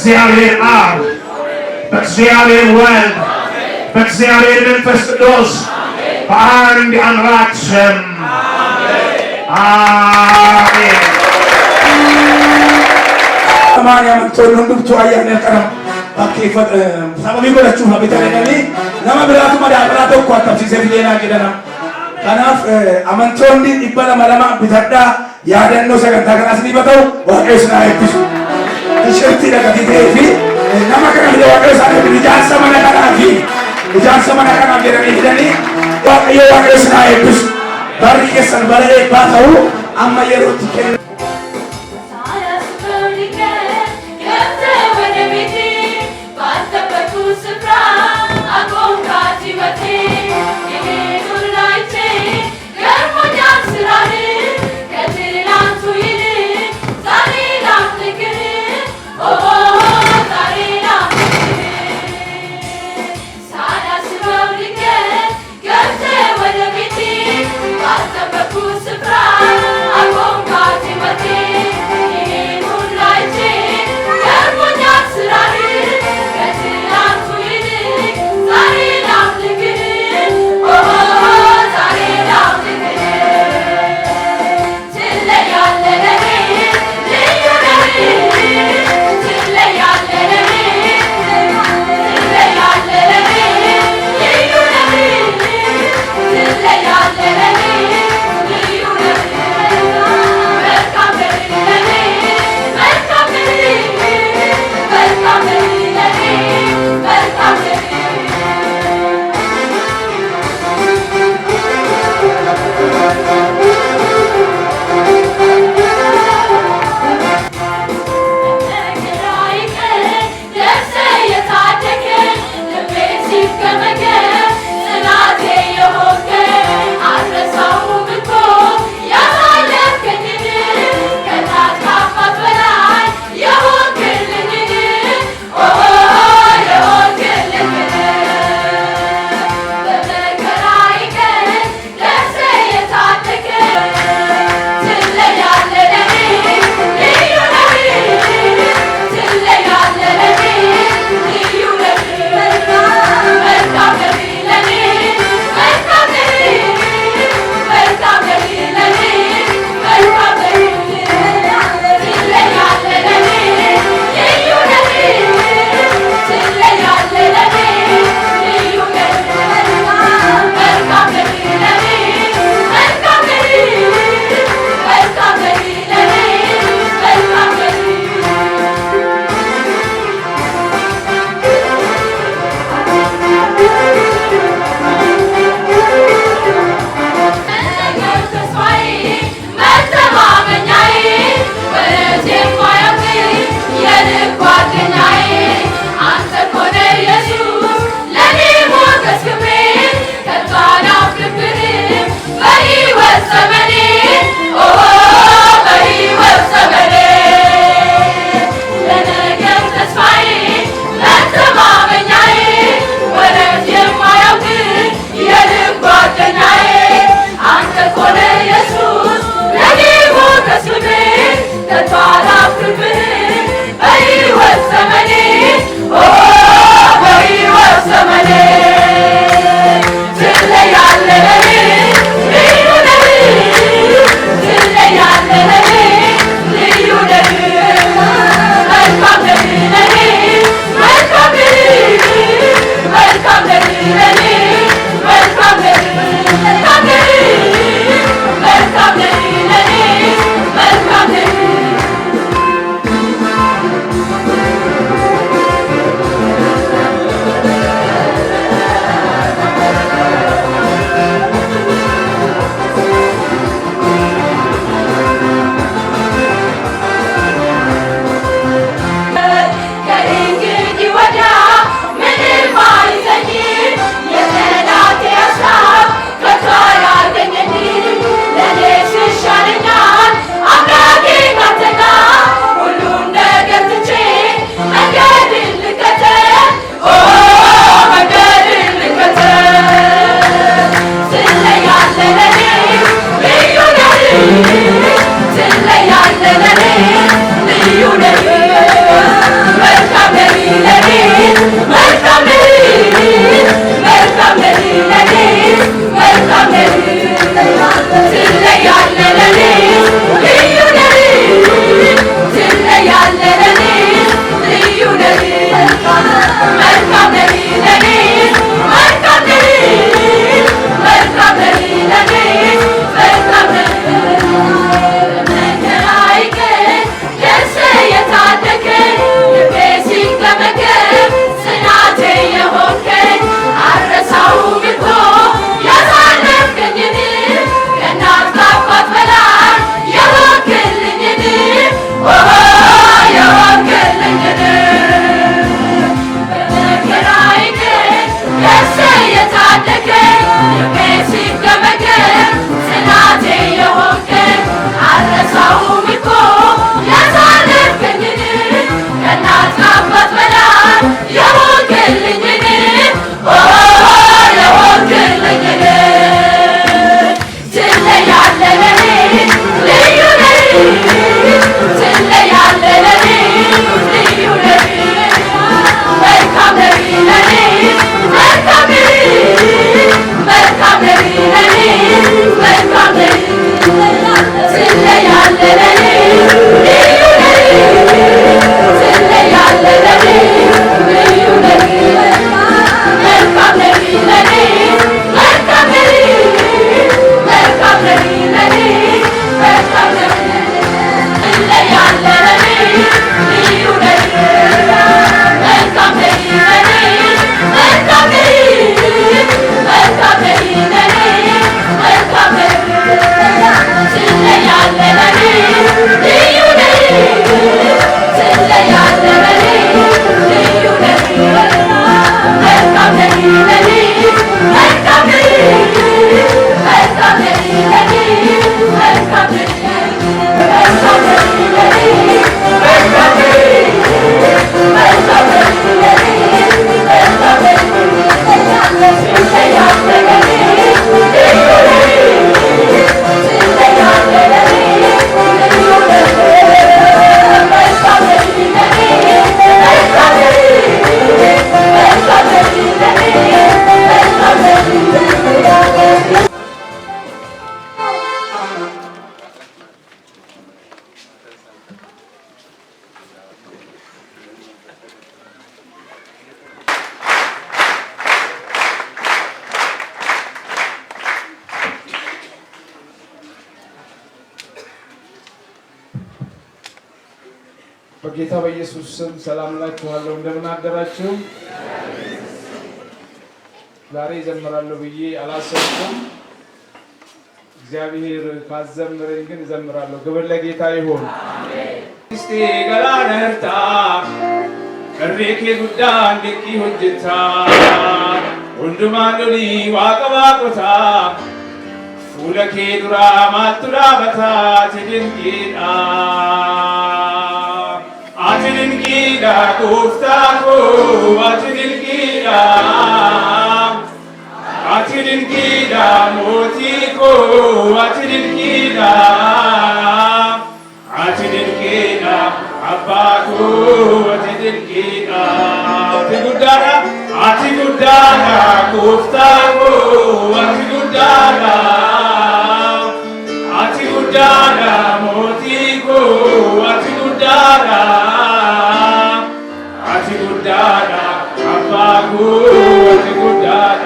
በእግዚአብሔር አብ በእግዚአብሔር ወልድ በእግዚአብሔር መንፈስ ቅዱስ በአንድ አምላክ ስም አሜን። ሰማንያ መጥቶን ሁንዱብቱ አያነ ቀረም ባኬ ሰበቢ ጎለቹ ሀቢታኔ nama biraatu madaabara tokko attabsiisee fideena jedhana. Kanaaf amantoonni 200 bitadhaa yaadannoo sagantaa kanaas ni bata'u waaqayyo sinaa eebbisu. Tishertii dhaqatitee fi nama kana fide waaqayyo isaanii ijaarsa mana kanaaf jedhanii fidanii waaqayyo sinaa eebbisu. Barri keessan bara eebbaa ta'u amma yerootti kenna. Basta per tu sopra, a con casi በጌታ በኢየሱስ ስም ሰላም እላችኋለሁ። እንደምን አደራችሁ? ዛሬ እዘምራለሁ ብዬ አላሰብኩም። እግዚአብሔር ካዘምረኝ ግን እዘምራለሁ። ክብር ለጌታ ይሁን። እስቲ ገላነርታ ከሬኬ ጉዳን ድቂ ሆጅታ ወንዱማኑኒ ዋቀባቆታ ፉለኬ ዱራ ማቱራ በታ ትድንቂዳ አትድንቂዳ ጎፍታኮ አትድንቂዳ አትድንቂዳ ሞቲኮ አትድንቂዳ አትድንቂዳ አባኮ አትድንቂዳ አትጉዳዳ አትጉዳዳ ጎፍታኮ አትጉዳዳ አትጉዳዳ ሞቲኮ አትጉዳዳ አትጉዳዳ አባኮ አትጉዳዳ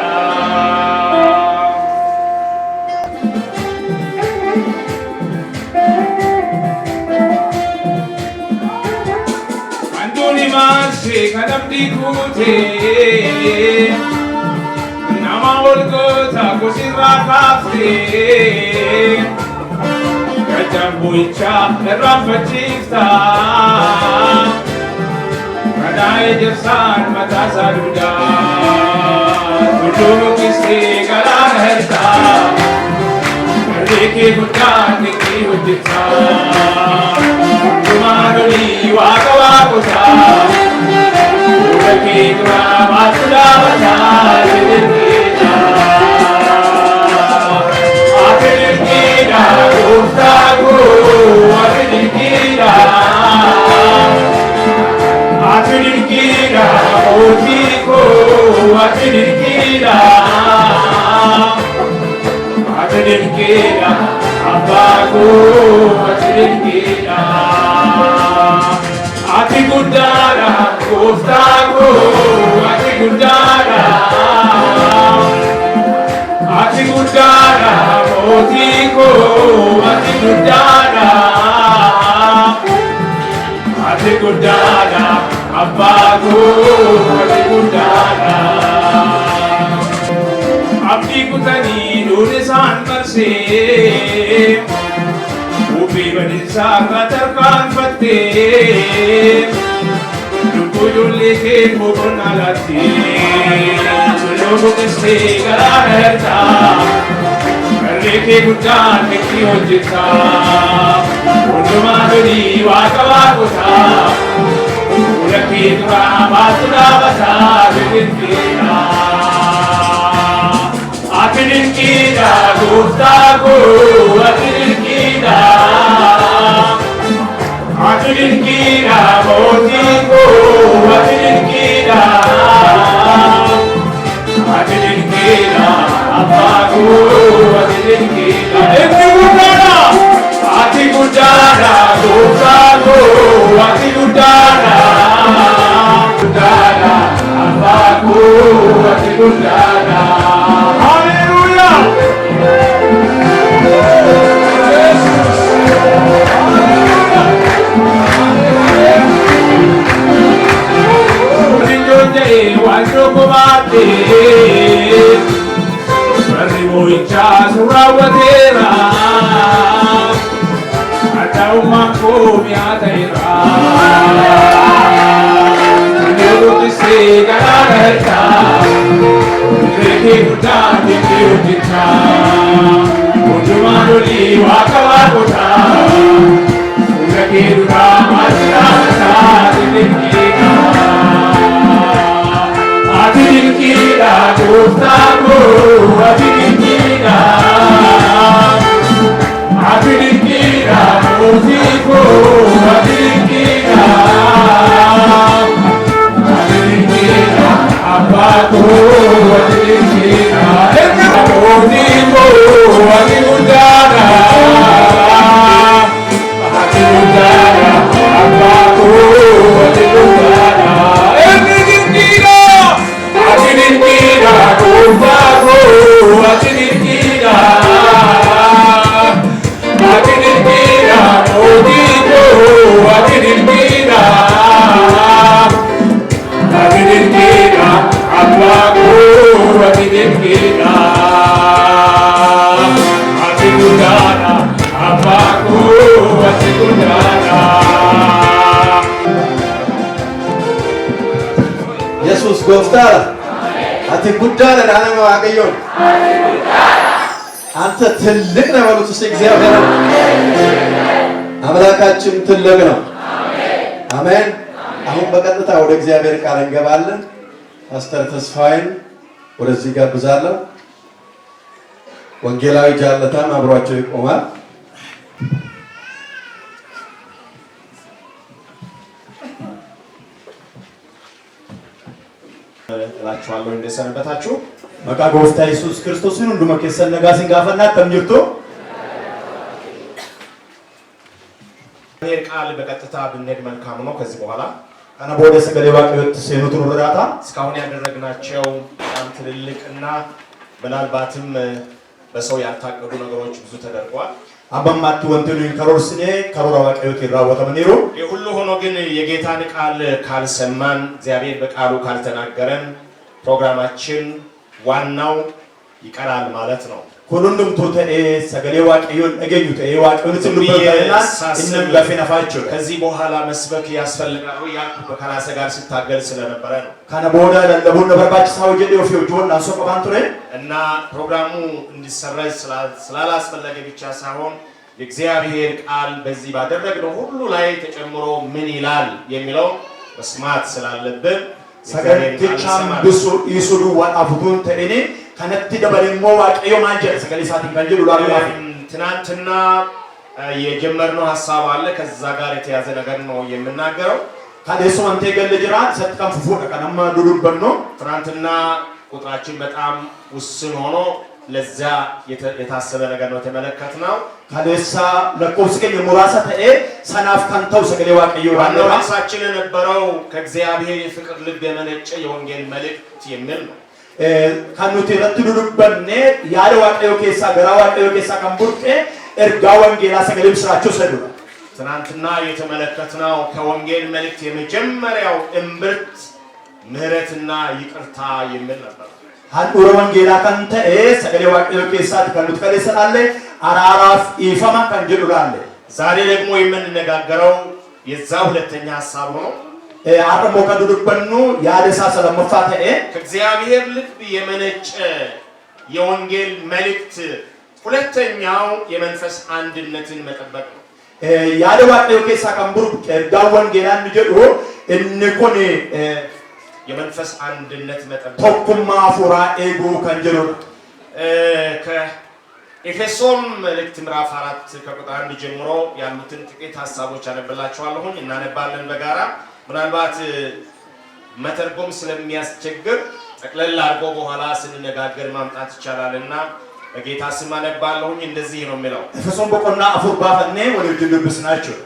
kanamdi kute nama olgota kusira kafte kajambuicha rafachifta kadai jersan mata saduda tudumu kiste galan herta reke bukan ki hujita tumaruni waqawaqota Kita masudah bersama kita, akhir kita ustaku, akhir kita, akhir kita musiku, akhir kita, akhir kita apaku, akhir kita. Ati gudara, gostago, ati gudara, motiko, ati gudara, abago, ati gudara. Abdi kutani nulisan marse. Upi badinsa katarkan pati Lukuyuli ke mukun alati Lulubu kisi galan herta Kariki gudan miki hojita Undumaduni wakawakuta Ulaki dura basura basa Bidin kita Atidin kita gustaku Atidin kita Atidin kita motiku Atidin kita Atidin kita apaku Atidin kita Eti gudara Ati gudara gustaku Ati gudara Gudara apaku Ati gudara Wajrokomate Barriboicha surawatera Ataumako miataira Nurutise galareta Reke kutani kiutita Undumanuli wakawakota Urakiruka masirata Didikita Atidin kita gustaku, atidin kita, atidin kita musiku, atidin kita, atidin kita apaku, atidin kita musiku, atidin udara, ኢየሱስ ጎፍታራ አቲ ጉዳለ ዳነማ ዋቀዮን አንተ ትልቅ ነው በሉት እስቲ እግዚአብሔር አምላካችን ትልቅ ነው። አሜን። አሁን በቀጥታ ወደ እግዚአብሔር ቃል እንገባለን። ፓስተር ተስፋዬን ወደዚህ ጋብዛለሁ። ወንጌላዊ ጃለታም አብሯቸው ይቆማል። እላችኋለሁ እንደሰነበታችሁ መቃ ጎፍታ ኢየሱስ ክርስቶስን ሁሉ መከሰን ነጋሲን ጋፈና ተምጅርቶ ይሄ ቃል በቀጥታ ብንሄድ መልካም ነው። ከዚህ በኋላ አና ቦደ ሰገሌ ዋቀዮት ሰኑቱን ወራታ እስካሁን ያደረግናቸው በጣም ትልልቅና ምናልባትም በሰው ያልታቀዱ ነገሮች ብዙ ተደርገዋል። አባማቱ ወንተሉ ከሮርስኔ ከሮራ ዋቀዮት ይራወተ ምንሩ የሁሉ ሆኖ ግን የጌታን ቃል ካልሰማን እግዚአብሔር በቃሉ ካልተናገረን ፕሮግራማችን ዋናው ይቀራል ማለት ነው። ሁሉንም ቶተኔ ሰገሌ ዋቀዮን እገኙት ዋቀዮን ትልበታልና እነም ጋፈናፋቸው ከዚህ በኋላ መስበክ ያስፈልጋል ያልኩ በከራሰ ጋር ሲታገል ስለነበረ ነው። ካነ ቦዳ ለለቡን ነበርባች ሳውጀ ዲዮፊዮ ጆን አንሶ ቀባንቱሬ እና ፕሮግራሙ እንዲሰረዝ ስላላስፈለገ ብቻ ሳይሆን የእግዚአብሔር ቃል በዚህ ባደረግነው ሁሉ ላይ ተጨምሮ ምን ይላል የሚለው መስማት ስላለብን ሰገሌቻም ብሱ ይሱዱ ወአፉቱን ተኔ ከነቲ ደበለሞ ዋቀዮ ማንጀር ሰገሌሳት እንገንጀሉ ላሉ ትናንትና የጀመርነው ሐሳብ አለ። ከዛ ጋር የተያዘ ነገር ነው የምናገረው። ካደሱ አንተ ገለጅራ ሰጥቀም ፉፉ ከነማ ዱዱበን ነው። ትናንትና ቁጥራችን በጣም ውስን ሆኖ ለዛ የታሰበ ነገር ነው ተመለከትነው። ካደሳ ለቆስከኝ ሙራሳ ተኤ ሰናፍ ካንተው ሰገሌ ዋቀዮ ዋናው ራሳችን የነበረው ከእግዚአብሔር የፍቅር ልብ የመነጨ የወንጌል መልእክት የሚል ነው። ካኑቲ ረትዱዱበን ያለ ዋቀዮ ኬሳ ገራ ዋቀዮ ኬሳ ካምቡርጤ እርጋ ወንጌላ ሰገሌም ስራቸው ሰዱ። ትናንትና የተመለከትነው ከወንጌል መልእክት የመጀመሪያው እምብርት ምህረትና ይቅርታ የሚል ነበር። አንዱረ ወንጌላ ካንተ ሰገሌ ዋቀዮ ኬሳት ካኑት ከለሰላለ አራራፍ ኢፋማ ካንጀሉላለ ዛሬ ደግሞ የምንነጋገረው የዛ ሁለተኛ ሐሳብ ነው። አረሞ ከዱዱበኑ ያደሳ ሰለመፋተ ከእግዚአብሔር ልብ የመነጨ የወንጌል መልእክት ሁለተኛው የመንፈስ አንድነትን መጠበቅ ነው። ያለ ዋቀዮ ኬሳ ካምቡር ዳ ወንጌላን ጀዶ እንኮኔ የመንፈስ አንድነት መጠበቅ ተኩማ ፉራ ኤጎ ካንጀሎ ከኤፌሶን መልእክት ምዕራፍ 4 ከቁጥር 1 ጀምሮ ያሉትን ጥቂት ሐሳቦች አነብላችኋለሁ። እናነባለን በጋራ ምናልባት መተርጎም ስለሚያስቸግር ጠቅለል አድርጎ በኋላ ስንነጋገር ማምጣት ይቻላልና በጌታ ስም አነባለሁ። እንደዚህ ነው የሚለው ኤፌሶን በቆና አፉር ባፈኔ ወደ ድልብስ ናቸው።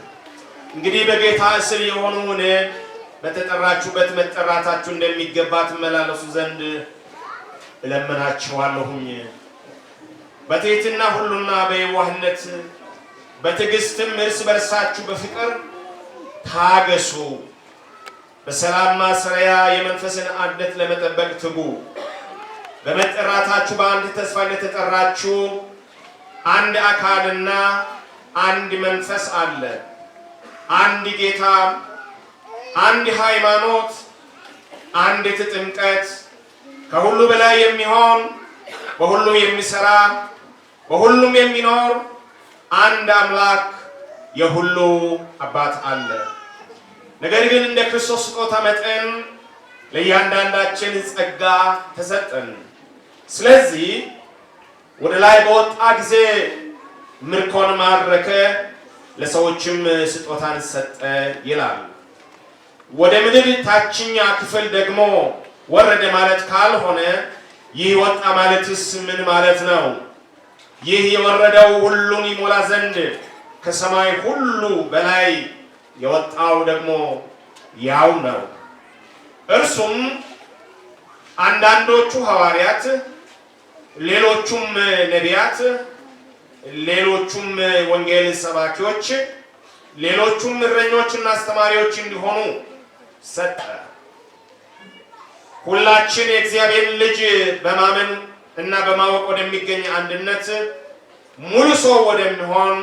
እንግዲህ በጌታ እስር የሆኑን በተጠራችሁበት መጠራታችሁ እንደሚገባ ትመላለሱ ዘንድ እለምናችኋለሁኝ። በትህትና ሁሉና በየዋህነት በትዕግስትም እርስ በርሳችሁ በፍቅር ታገሱ። በሰላም ማሰሪያ የመንፈስን አንድነት ለመጠበቅ ትጉ። በመጠራታችሁ በአንድ ተስፋ እንደተጠራችሁ አንድ አካልና አንድ መንፈስ አለ። አንድ ጌታ፣ አንድ ሃይማኖት፣ አንድ ጥምቀት፣ ከሁሉ በላይ የሚሆን በሁሉ የሚሰራ በሁሉም የሚኖር አንድ አምላክ የሁሉ አባት አለ። ነገር ግን እንደ ክርስቶስ ስጦታ መጠን ለእያንዳንዳችን ጸጋ ተሰጠን። ስለዚህ ወደ ላይ በወጣ ጊዜ ምርኮን ማረከ፣ ለሰዎችም ስጦታን ሰጠ ይላል። ወደ ምድር ታችኛ ክፍል ደግሞ ወረደ ማለት ካልሆነ ይህ ወጣ ማለትስ ምን ማለት ነው? ይህ የወረደው ሁሉን ይሞላ ዘንድ ከሰማይ ሁሉ በላይ የወጣው ደግሞ ያው ነው። እርሱም አንዳንዶቹ ሐዋርያት፣ ሌሎቹም ነቢያት፣ ሌሎቹም ወንጌል ሰባኪዎች፣ ሌሎቹም እረኞችና አስተማሪዎች እንዲሆኑ ሰጠ። ሁላችን የእግዚአብሔር ልጅ በማመን እና በማወቅ ወደሚገኝ አንድነት ሙሉ ሰው ወደሚሆን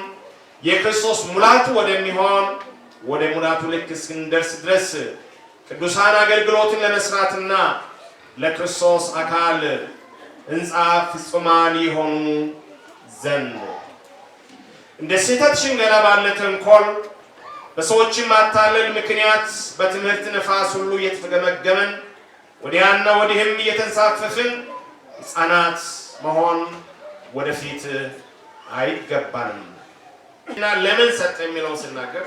የክርስቶስ ሙላቱ ወደሚሆን ወደ ሙላቱ ልክ እስክንደርስ ድረስ ቅዱሳን አገልግሎትን ለመስራትና ለክርስቶስ አካል ሕንጻ ፍጹማን የሆኑ ዘንድ እንደ ስህተት ሽንገላ ባለ ተንኮል በሰዎችም ማታለል ምክንያት በትምህርት ነፋስ ሁሉ እየተገመገመን ወዲያና ወዲህም እየተንሳፈፍን ሕፃናት መሆን ወደፊት አይገባንም እና ለምን ሰጠ የሚለው ሲናገር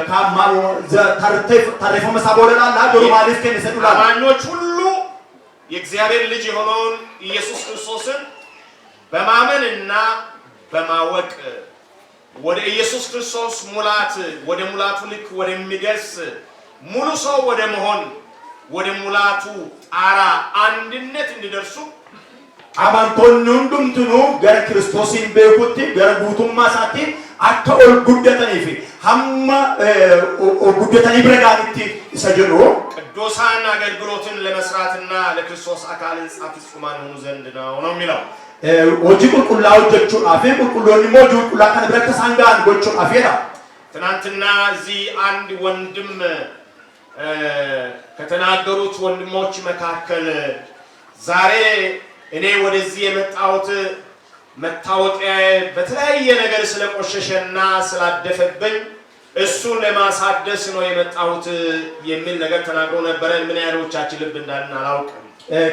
ካማው ታሪፎ መሳቦለላ ለአገሩ ማለት ከነሰዱላ አማኞች ሁሉ የእግዚአብሔር ልጅ የሆነውን ኢየሱስ ክርስቶስን በማመንና በማወቅ ወደ ኢየሱስ ክርስቶስ ሙላት ወደ ሙላቱ ልክ ወደሚደርስ ሙሉ ሰው ወደ መሆን ወደ ሙላቱ ጣራ አንድነት እንዲደርሱ አማንቶን ሁንዱምቱኑ ገረ ክርስቶስን በኩት ገረ ጉቱማ ሳቲ አከል ጉደተን ይፊ ሐማ ጉደተን ይብረጋንቲ ሰጀሎ ቅዱሳን አገልግሎትን ለመስራትና ለክርስቶስ አካል ሕንጻ ፍጹማን ሆኑ ዘንድ ነው የሚለው ወጂ ቁልቁላው ጀቹ አፌ ቁልቁሎኒ ሞጁ ቁላ ከነበረ ሳንጋን ጎቹ አፌራ ትናንትና እዚህ አንድ ወንድም ከተናገሩት ወንድሞች መካከል ዛሬ እኔ ወደዚህ የመጣሁት መታወቂያ በተለያየ ነገር ስለቆሸሸና ስላደፈብኝ እሱን ለማሳደስ ነው የመጣሁት የሚል ነገር ተናግሮ ነበር። ምን ያህሎቻችን ልብ እንዳልን አላውቅም።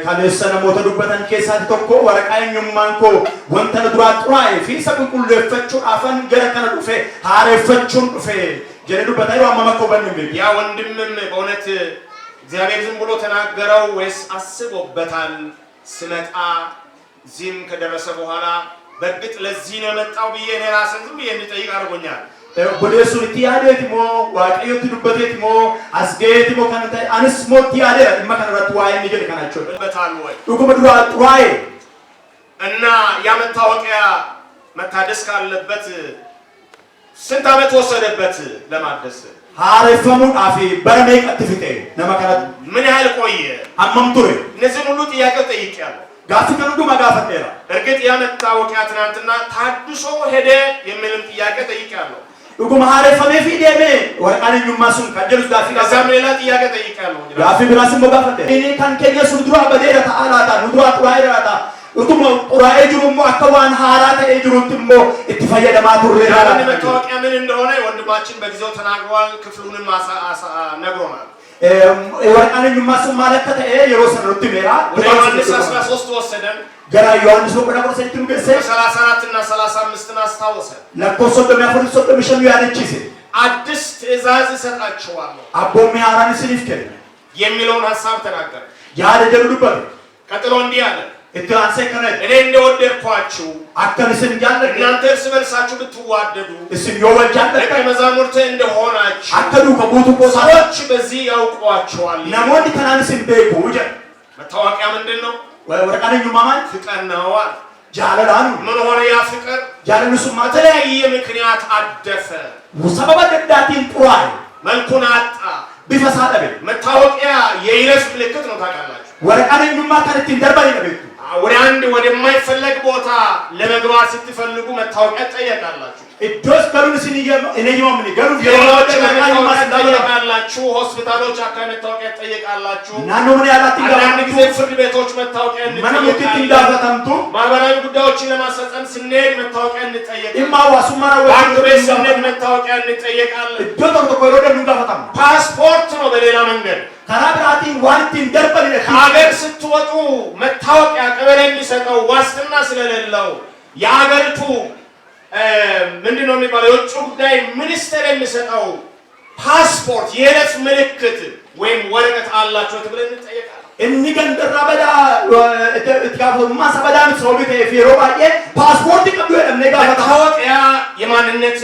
ካለሰነ ሞተዱበተን ኬሳት ተኮ ወረቃኝማንኮ ወንተን ዱራጥራይ ፊሰብ ኩሉ ፈቹ አፈን ገረከነ ዱፌ ሃረፈቹን ዱፌ ጀነዱ በታዩ አማማኮ በንም ያ ወንድምም በእውነት እግዚአብሔር ዝም ብሎ ተናገረው ወይስ አስቦበታል? ስመጣ ዚም ከደረሰ በኋላ በእርግጥ ለዚህ ነው የመጣው ብዬ እኔ ራሴን ዝም ብዬ እንድጠይቅ አድርጎኛል። ቦሌሱ ቲያዴትሞ ዋቂዮት ዱበቴትሞ አስጌትሞ ከነተ አንስ ሞት ቲያዴ ማከረቱ ዋይ ንገር ከናቸው በታል ወይ ዱኩ በዱራ ጥዋይ እና ያ መታወቂያ መታደስ ካለበት ስንት ዓመት ወሰደበት ለማደስ? ሃረፈሙ አፊ በረሜ ቀጥፍቴ ለማከራት ምን ያህል ቆየ? አመምቱሬ እነዚህ ሁሉ ጥያቄ ጠይቄያለሁ። ጋፍ ከንዱ ማጋፈቴራ እርግጥ ያ መታወቂያ ትናንትና ታድሶ ሄደ የሚልም ጥያቄ ጠይቄያለሁ። ዱኩ ሃረፈሜ ፊዴሜ ወርቃን ኙማሱን ከጀሉስ ጋፊ ከዛም ሌላ ጥያቄ ጠይቄያለሁ። ጋፊ ብራስም ማጋፈቴ እኔ ካንከየ ሱድራ በዴራ ታአላታ ኑድራ ጥዋይራታ እቱሞ ቁራኤ ጅሩሞ አከዋን ሃራተ እጅሩትሞ እትፈየደ ማቱሬ ያን መታወቂያ ምን እንደሆነ ወንድማችን በጊዜው ተናግሯል። ክፍሉንም ነግሮናል። ወርቃን ኙማሱ ማለከተ የሮሰሩት ሜራ ዮሐንስ 13 ወሰደን ገራ ዮሐንስ ወቀዳቆ ሰይቱ ገሰ 34 እና 35 አስታወሰ። ለኮሶ በሚያፈርሶ በሚሸኑ ያለችስ አዲስ ትእዛዝ እሰጣቸዋለሁ አቦሚ አራን ሲልፍከ የሚለውን ሐሳብ ተናገረ። ያለ ደሉበት ቀጥሎ እንዲህ አለ እትራንሰ ከነ እኔ እንደወደድኳችሁ አከንስን ያለ እናንተ እርስ በርሳችሁ ብትዋደዱ እስም ይወጃለ ደቀ መዛሙርቴ እንደሆናችሁ አከዱ ከቦቱ ሰዎች በዚህ ያውቋቸዋል። ነሞን ከናንስን በይኩ ወጀ መታወቂያ ምንድን ነው? ወርቃን ኙማማን ፍቅር ነው። ጃለላኑ ምን ሆነ? ያ ፍቅር ጃለሉስ በተለያየ ምክንያት አደፈ። ወሰበበ ደዳቲን ጡራይ መልኩን አጣ። ቢፈሳደበ መታወቂያ የይለፍ ምልክት ነው። ታውቃላችሁ? ወርቃን ኙማ ካለቲን ደርባይ ነው ቤቱ ወደ አንድ ወደማይፈለግ ቦታ ለመግባት ስትፈልጉ መታወቂያ ጠየቃላችሁ። እዶስ ከሩን ሲኒየ እኔየው ምን ገሩ የሮች መታወቂያላችሁ፣ ሆስፒታሎች አካባቢ መታወቂያ ጠየቃላችሁ። ናኖ ምን ያላት አንዳንድ ጊዜ ፍርድ ቤቶች መታወቂያ እንጠይቃለን። ማህበራዊ ጉዳዮችን ለማስፈጸም ስንሄድ መታወቂያ እንጠይቃለን። ኢማዋሱ ማራው ባንክ ቤት ስንሄድ መታወቂያ እንጠይቃለን። እዶቶ ተቆሮ ደም ጋፈታም ፓስፖርት ነው በሌላ መንገድ ካራብራቲ ዋንቲን ደርበል ሀገር ስትወጡ መታወቂያ ቀበሌ የሚሰጠው ዋስትና ስለሌለው የሀገሪቱ ምንድነው የሚባለው የውጭ ጉዳይ ሚኒስቴር የሚሰጠው ፓስፖርት የይለፍ ምልክት ወይም ወረቀት አላችሁ ተብለን እንጠየቃለን። እኒ ገንደራ በዳ እትካፈ ማሰበዳን ሶቢቴ ፊሮባዬ ፓስፖርት ቀዱ የለም መታወቂያ የማንነት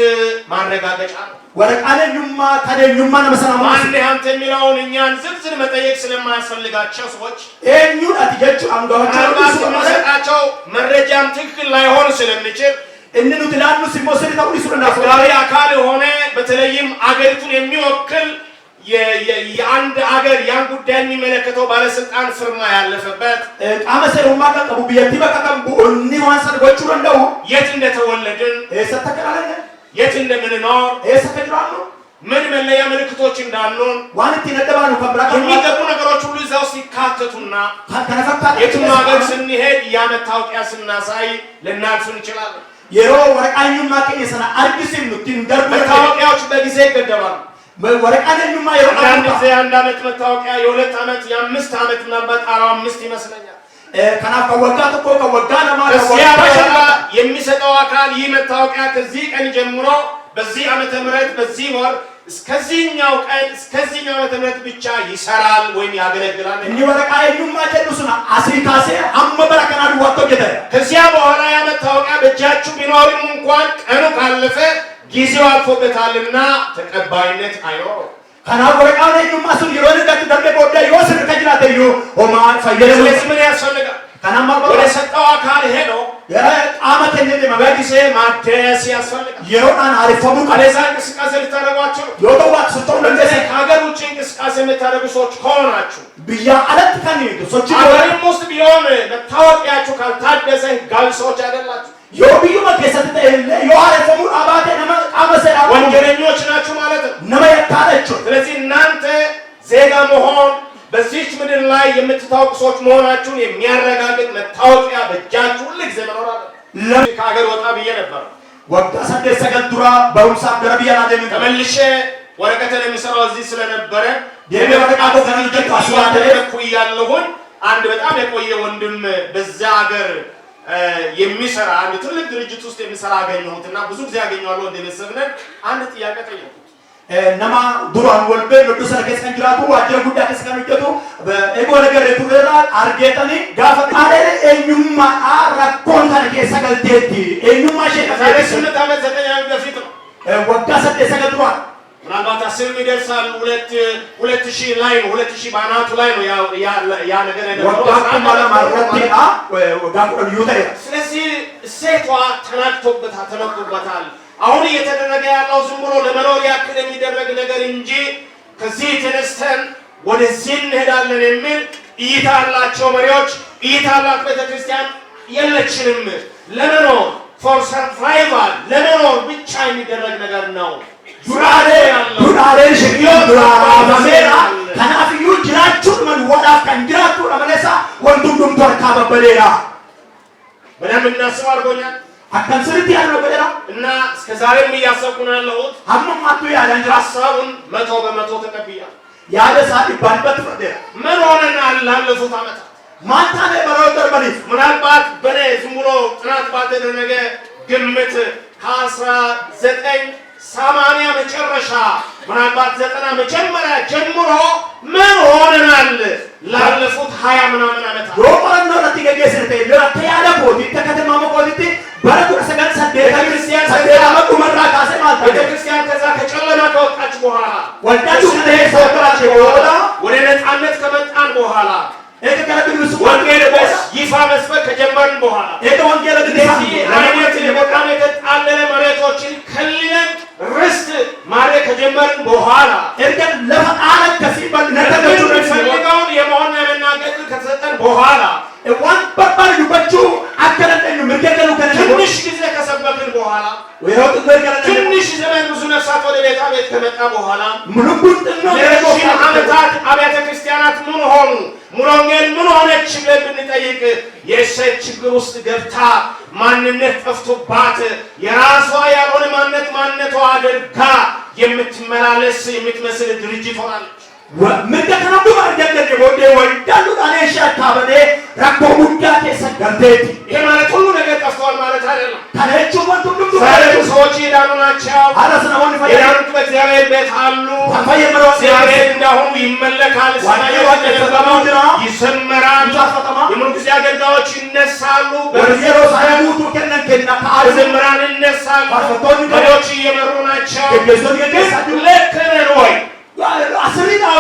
ማረጋገጫ ነው። ወረቃነ ኙማ ካደኙማ ነመሰናማ ማን አንተ የሚለውን እኛን ዝርዝር መጠየቅ ስለማያስፈልጋቸው ሰዎች እኙ አትጀቹ አንጋቸው መረጃም ትክክል ላይሆን ስለሚችል እነኑ ትላሉ ሲሞሰሪ ታውሪ ሱረና ዳሪ አካል ሆነ በተለይም አገሪቱን የሚወክል የአንድ አገር ያን ጉዳይ የሚመለከተው ባለስልጣን ፍርማ ያለፈበት ቃመሰሩማ ከቀቡ ቢየቲ በቀቀም ቡኒ ዋንሰን ጎቹ እንደው የት እንደተወለድን እሰተከራለ የት እንደምንኖር እሰተከራሉ ምን መለያ ምልክቶች እንዳሉን ዋንቲ ነደባኑ ከብራካ የሚገቡ ነገሮች ሁሉ እዛው ሲካተቱና የትም ሀገር ስንሄድ ያመታወቂያ ስናሳይ ልናልፍ እንችላለን። የሮ ወረቃኙማ ከየሰና አርግስም ኑቲን ደርቡ መታወቂያዎች በጊዜ ይገደባሉ። ወረቃኙማ የሮ አንድ ዓመት መታወቂያ የ2 ዓመት የ5 ዓመት ምናልባት 45 ይመስለኛል። ከናፈ ወጋት እኮ ከወጋ ለማለት ከዚያ በኋላ የሚሰጠው አካል ይህ መታወቂያ ከዚህ ቀን ጀምሮ በዚህ ዓመተ ምህረት በዚህ ወር እስከዚህኛው ቀን እስከዚህኛው ዓመተ ምህረት ብቻ ይሰራል ወይም ያገለግላል። እኒ ወረቃኙማ ተዱስና አሲካሴ አመበረከና ዱዋቶ ጌታ ከዚያ በኋላ ያ መታወቂያ በእጃችሁ ቢኖርም እንኳን ቀኑ ካለፈ ጊዜው አልፎበታልና ተቀባይነት አይኖረው። ከና ወረቃኙማ ሱን ይሮን ጋር ደርበ ወዳ ይወስድ ከጅላተዩ ኦማ ፈየለ ምን ያስፈልጋል? ከናማ ወደ ሰጠው አካል ሄዶ አመት እንደዚህ በጊዜ ማደስ ያስፈልጋል። የሮናን አሪፈሙ አለዛ እንቅስቃሴ ልታደርጓቸው የወጣዋት ስትሆን እንደዚህ ከሀገር ውጭ እንቅስቃሴ የምታደርጉ ሰዎች ከሆናችሁ ብያ አለት ከኒ ሶች ሀገርም ውስጥ ቢሆን መታወቂያችሁ ካልታደሰ ህጋዊ ሰዎች አይደላችሁ። የብዩ መከሰተ የአሪፈሙ አባቴ ነማ አመሰራ ወንጀለኞች ናችሁ ማለት ነው። ነማ ያታለችሁ። ስለዚህ እናንተ ዜጋ መሆን በዚህች ምድር ላይ የምትታወቁ ሰዎች መሆናችሁን የሚያረጋግጥ መታወቂያ በእጃችሁ ሁልጊዜ መኖር አለበት። ከሀገር ወጣ ብዬ ነበር ወጣ ሰደሰ ሰገዱራ በውሳ ገረቢያ አደም ተመልሼ ወረቀትን የሚሰራው እዚህ ስለነበረ የወረቀቱ ከንጀት አስዋደኩ ያለሁን አንድ በጣም የቆየ ወንድም በዛ ሀገር የሚሰራ አንድ ትልቅ ድርጅት ውስጥ የሚሰራ አገኘሁትና ብዙ ጊዜ አገኘዋለሁ። እንደቤተሰብ ነን። አንድ ጥያቄ ጠየቁት። ነማ ዱራን ወልበ ለዱ ሰርከስ ከንጅራቱ ዋጀ ጉዳ ከስከንጀቱ በኤጎ ነገር የቱራ አርጌተኒ ጋፈ አደለ እኙማ አራኮን ታሪክ ሰገልቴቲ እኙማ ሸከፈ ስምንት ዓመት 9 ዓመት በፊት ነው ወጋ ሰደ ሰገድሯ ምናልባት 10 ይደርሳል። 2000 ላይ ነው 2000 ባናቱ ላይ ነው ያ ነገር ወጋ ማለት ማረቲና ወጋ ቆዩ ታዲያ ስለዚህ ሴቷ ተናግቶበታል። አሁን እየተደረገ ያለው ዝም ብሎ ለመኖር ያክል የሚደረግ ነገር እንጂ ከዚህ ተነስተን ወደዚህ እንሄዳለን የሚል እይታ ያላቸው መሪዎች እይታ ያላት ቤተክርስቲያን የለችንም። ለመኖር for survival ለመኖር ብቻ የሚደረግ ነገር ነው። ዱራሬ ሽዮ ዱራራ ማሜራ ከናፍዩ ጅራቹን ምን ወዳፍ ከንጅራቱ ለመለሳ ወንዱም ዱምቶር ካበበሌራ በደንብ እናስብ አድርጎኛል። አካንስሪት ያለው በደራ እና እስከ ዛሬም እያሰብኩ ነው ያለሁት። አመማቱ ያለን ሐሳቡን 100% ተቀብያለሁ። ያለ ሰዓት ይባልበት ፍርደ ምን ሆነናል ላለፉት ዓመታት ማታ ላይ በሮተር በሊፍ ምናልባት በኔ ዝም ብሎ ጥናት ባልተደረገ ግምት ከ1980 መጨረሻ ምናልባት 90 መጀመሪያ ጀምሮ ምን ሆነናል ላለፉት 20 ምናምን ዓመታት ሮማን ነው ለትገገሰተ ለተያለ ቦዲ ተከተማ መቆልቲ በረቱ ሰገን ሰደታ ክርስቲያን ሰደታ መቁመራ ካሰ ማለት ቤተክርስቲያን ከዛ ከጨለማ ከወጣች በኋላ ወጣችሁ ከሰራች በኋላ ወደ ነፃነት ከመጣን በኋላ ከለብስ ወንጌል ይፋ መስበክ ከጀመርን በኋላ ወንጌል አይነት በጣም የተጣለለ መሬቶችን ከልለን ርስት ማድረግ ከጀመርን በኋላ እርግጥ ለፈቃድ ከሲባል ነተገቱ ፈልገውን የመሆን የመናገር ከተሰጠን በኋላ ዋን በባል ዱበቹ አከለጠኝ ምርገገሉ ትንሽ ጊዜ ከሰበክን በኋላ ወይወጥ ዘርገለ ትንሽ ዘመን ብዙ ነፍሳት ወደ ቤት ከመጣ በኋላ ምንጉት ነው ለረጅም ዓመታት አብያተ ክርስቲያናት ምን ሆኑ ሙሉ ወንጌል ምን ሆነች ብለን ብንጠይቅ የሴት ችግር ውስጥ ገብታ ማንነት ጠፍቶባት የራሷ ያልሆነ ማንነቷ አድርጋ የምትመላለስ የምትመስል ድርጅት ሆናለች። ምንደከናዱ ማርገገል ወደ ወንዳሉ አለሻ ታበደ ራቆ ሙዳ ተሰገርቴት ይሄ ማለት ሁሉ ነገር ጠፍቷል ማለት አይደለም። ታለቹ ወንዱም ሰዎች ይዳኑ ናቸው። አራስናውን የዳኑት በእግዚአብሔር ቤት አሉ። እግዚአብሔር እንዳሁኑ ይመለካል። ይዘመራል። የሙሉ ጊዜ አገልጋዮች ይነሳሉ። ዘምራን ይነሳሉ። መሪዎች እየመሩ ናቸው። ልክ ነን ወይ አስሪናው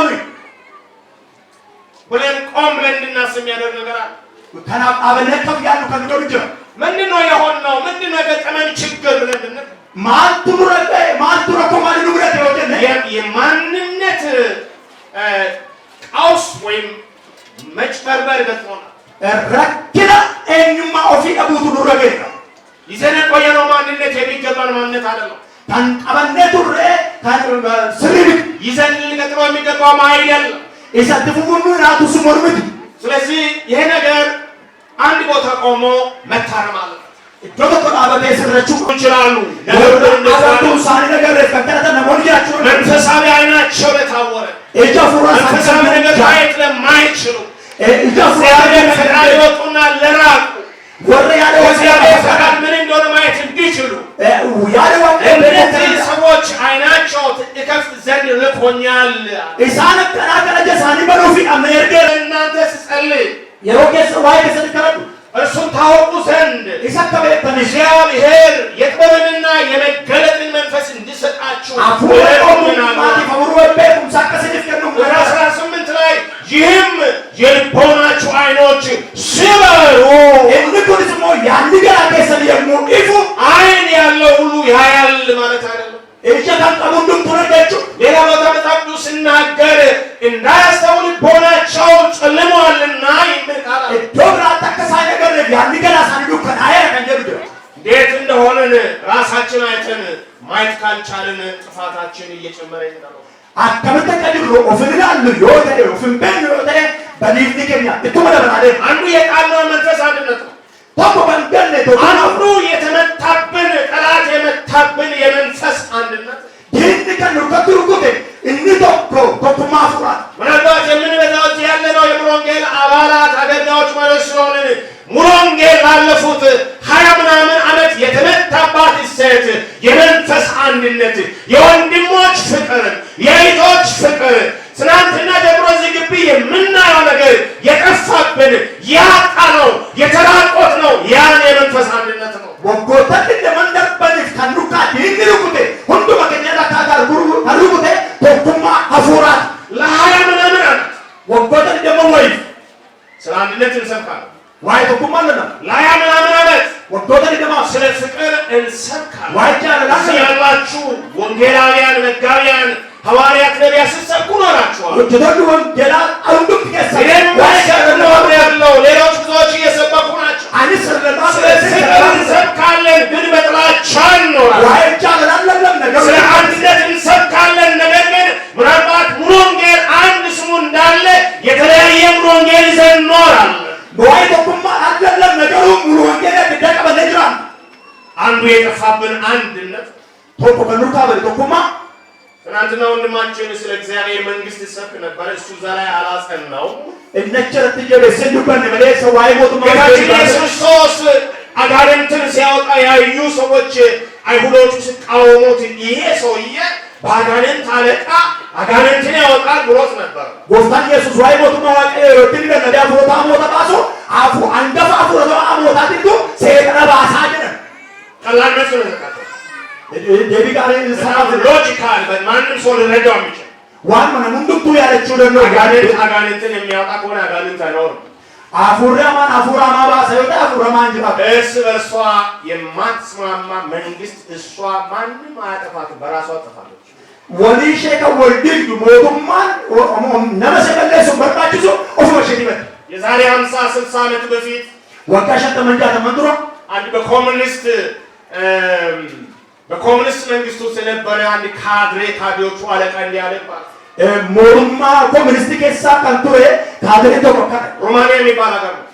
ብለን ቆም ብለን እንድናስብ የሚያደርግ ነገር አለ። ከናብ አበለከፍ ያሉ ከንዶር ጀ ምንድነው የሆነው? ምንድነው የገጠመን ችግር ብለን ብንል ማንቱረኮ ማለት ንብረት ይወደነ የማንነት ቀውስ ወይም መጭበርበር ገጥሞናል። ረኪና እኙማ ኦፊ አቡቱ ዱረገ ይዘን የቆየነው ማንነት የሚገባን ማንነት አይደለም። كان أبنته الرئة كان سرير ይዘን ልንቀጥለው የሚገባው አይደል إذا تفهمون راتو سمرمت ስለዚህ ይሄ ነገር አንድ ቦታ ቆሞ መታረም አለ الدكتور أبى يسرچو ይችላሉ አራቱ ሳሪ ነገር ፈከረተ ነሞልያችሁ መንፈሳዊ አይናቸው ለታወረ እጃፉራ መንፈሳዊ ነገር ማየት ለማይችሉ እጃፉራ ፈቃድ ወጡና ለራቁ ወረ ያለው ፈቃድ ምን እንደሆነ ማየት እንዲችሉ ያለው እነዚህ ሰዎች አይናቸው ይከፍት ዘንድ ልኮኛል ኢሳነ ተናገረ ጀሳኒ በሩፊ አመርገ እናንተ ስጸልይ የሮኬስ ዋይ ከሰከረቱ እርሱን ታወቁ ዘንድ ይሰከበተን እግዚአብሔር የጥበብንና የመገለጥን መንፈስ እንዲሰጣችሁ ምዕራፍ 18 ላይ ይህም የልቦናችሁ አይኖች ሲበሩ አይን ያለው ሁሉ ያያል ማለት አይደለም ሌላ ቦታ መጽሐፍ ቅዱስ ሲናገር እንዳያስተውሉ ልቦናቸው ጨልሟልና የሚል ቃል እንዴት እንደሆነን ራሳችን አይተን ማየት ካልቻልን ጥፋታችን እየጨመረ ይሄዳል akkamitti akka jirru ofin ilaallu yoo ta'e ofin beeknu yoo ta'e baniifni keenya ittuma dabalaalee አንዱ የቃልና መንፈስ አንድነት ነው tokko kan galle አንዱ የተመታብን ጠላት የመታብን የመንፈስ አንድነት diinni kan nurkatti rukute inni tokkummaa hafuuraati ምናልባት የምንበዛው እዚህ ያለነው የሙሉ ወንጌል አባላት አገልጋዮች ማለት ስለሆንን ሙሉ ወንጌል ላለፉት 20 ምናምን ዓመት የተመታባት ሴት የመንፈስ አንድነት የወንድሞች ፍቅር የእህቶች ፍቅር ትናንትና ጀምሮ እዚህ ግቢ የምናየው ነገር የጠፋብን ያጣነው የተራቆት ነው ያን የመንፈስ አንድነት ነው ወጎተን ለመንደርበን ከኑካ diinni rukute hunduma keenya lakkaataar rukute tokkummaa hafuuraati ለ20 ምናምን ዓመት waggoota ደግሞ ወይ ስለ አንድነት እንሰብካለን ዋይ tokkummaa ለና ለ20 ምናምን ዓመት waggoota ደግሞ ስለ ፍቅር እንሰብካለን ዋይ ጃለላስ ያላችሁ ወንጌላውያን መጋቢያን ሐዋርያት ነቢያት ሲሰብኩ ኖራችኋል ወጀደሉ ወንጌላ አንዱም ከሰለ ያለው ሌሎች ብዙዎች እየሰበኩ ናቸው አንስ ለማስ እንሰብካለን ግን በጥላቻ እንኖራለን ዋይ ጃለላለም ነገር ስለ አንድነት እንሰብካለን ነገር ግን ምናልባት ሙሉ ወንጌል አንድ ስሙ እንዳለ የተለያየ ሙሉ ወንጌል ይዘን እንኖራለን ዋይ tokkummaa አይደለም ነገሩ ሙሉ ወንጌል ደቀ በለጅራን አንዱ የጠፋብን አንድነት tokko kan nuka bari tokkummaa ትናንትና ወንድማችን ስለ እግዚአብሔር መንግስት ይሰብክ ነበር እሱ ዛሬ አላጸናው እነቸረት ጀበሰዱበን መለሰ ዋይ ሞቱማ ኢየሱስ አጋንንትን ሲያወጣ ያዩ ሰዎች አይሁዶቹ ሲቃወሙት ይሄ ሰውዬ በአጋንንት አለቃ አጋንንትን ያወጣል ብሎት ነበር ጎፍታን ኢየሱስ ዋይ ሞቱማ ዋቀ ሮቲን ገነዳ ፎታ ሞታ ባሶ አፉ አንገፋ ፎታ ሞታ ዲቱ ሰይጣና ባሳጀነ ቀላል መስሎ ተካተ ደቢቃሪ ሰዓት ሎጂካል በማንም ሰው ሊረዳው የሚችል ዋን ማን ሁንዱቱ ያለችው ደግሞ አጋንንትን የሚያወጣ ከሆነ አጋንንት አይኖርም አፉራማን አፉራማ ባሰውታ አፉራማን ጅራ እርስ በርሷ የማትስማማ መንግስት እሷ ማንም አያጠፋትም በራሷ ጠፋለች ወሊሼ ከወልድዩ ሞቱማን ነመሰለሱ በቃጭሶ ኦፍመሽን ይመጣ የዛሬ 50 60 ዓመት በፊት ወቃሻ ተመንጃ ተመንድሮ አንድ በኮሙኒስት መንግስቱ ስለነበረ አንድ ካድሬዎቹ አለቃ እንዲያለባት ሞሩማ ኮሙኒስት ከሳ ካንቱሬ ካድሬ ተቆጣ ሮማኒያ የሚባል ሀገር ነው